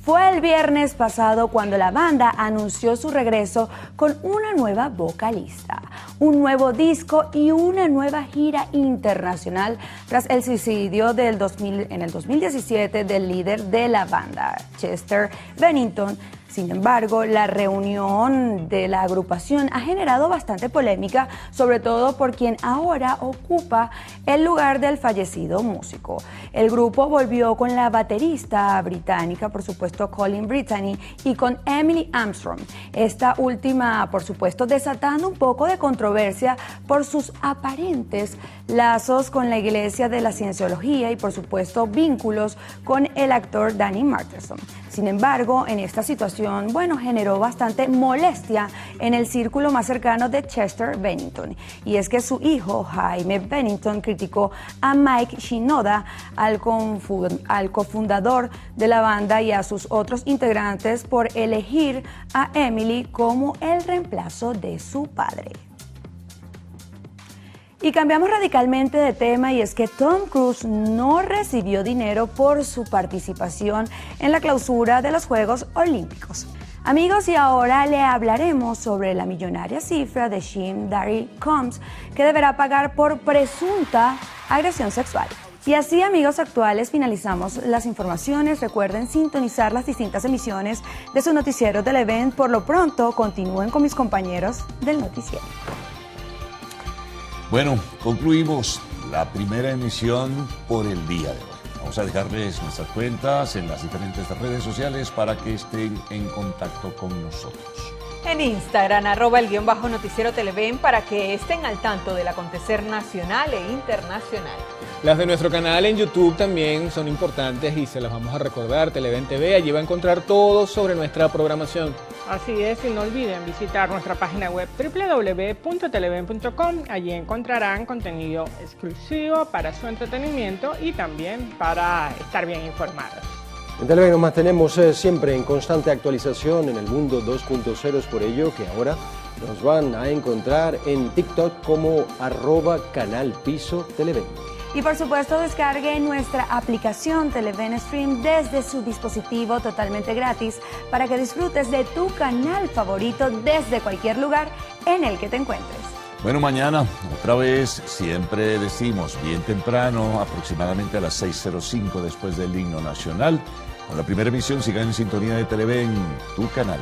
Fue el viernes pasado cuando la banda anunció su regreso con una nueva vocalista, un nuevo disco y una nueva gira internacional tras el suicidio en el 2017 del líder de la banda, Chester Bennington. Sin embargo, la reunión de la agrupación ha generado bastante polémica, sobre todo por quien ahora ocupa el lugar del fallecido músico. El grupo volvió con la baterista británica, por supuesto Colin Brittany, y con Emily Armstrong. Esta última, por supuesto, desatando un poco de controversia por sus aparentes lazos con la Iglesia de la Cienciología y, por supuesto, vínculos con el actor Danny Masterson. Sin embargo, en esta situación, generó bastante molestia en el círculo más cercano de Chester Bennington. Y es que su hijo, Jaime Bennington, criticó a Mike Shinoda, al cofundador de la banda, y a sus otros integrantes por elegir a Emily como el reemplazo de su padre. Y cambiamos radicalmente de tema, y es que Tom Cruise no recibió dinero por su participación en la clausura de los Juegos Olímpicos. Amigos, y ahora le hablaremos sobre la millonaria cifra de Jim Darry Combs que deberá pagar por presunta agresión sexual. Y así, amigos actuales, finalizamos las informaciones. Recuerden sintonizar las distintas emisiones de su noticiero Televen. Por lo pronto, continúen con mis compañeros del noticiero. Bueno, concluimos la primera emisión por el día de hoy. Vamos a dejarles nuestras cuentas en las diferentes redes sociales para que estén en contacto con nosotros. En Instagram, @el_noticiero Televen, para que estén al tanto del acontecer nacional e internacional. Las de nuestro canal en YouTube también son importantes y se las vamos a recordar. Televen TV, allí va a encontrar todo sobre nuestra programación. Así es, y no olviden visitar nuestra página web www.televen.com. Allí encontrarán contenido exclusivo para su entretenimiento y también para estar bien informados. En Televen nos mantenemos siempre en constante actualización en el mundo 2.0, es por ello que ahora nos van a encontrar en TikTok como @canalpisoteleven. Y por supuesto, descargue nuestra aplicación Televen Stream desde su dispositivo totalmente gratis para que disfrutes de tu canal favorito desde cualquier lugar en el que te encuentres. Bueno, mañana otra vez, siempre decimos bien temprano, aproximadamente a las 6:05 después del himno nacional. Con la primera emisión, sigan en sintonía de Televen, tu canal.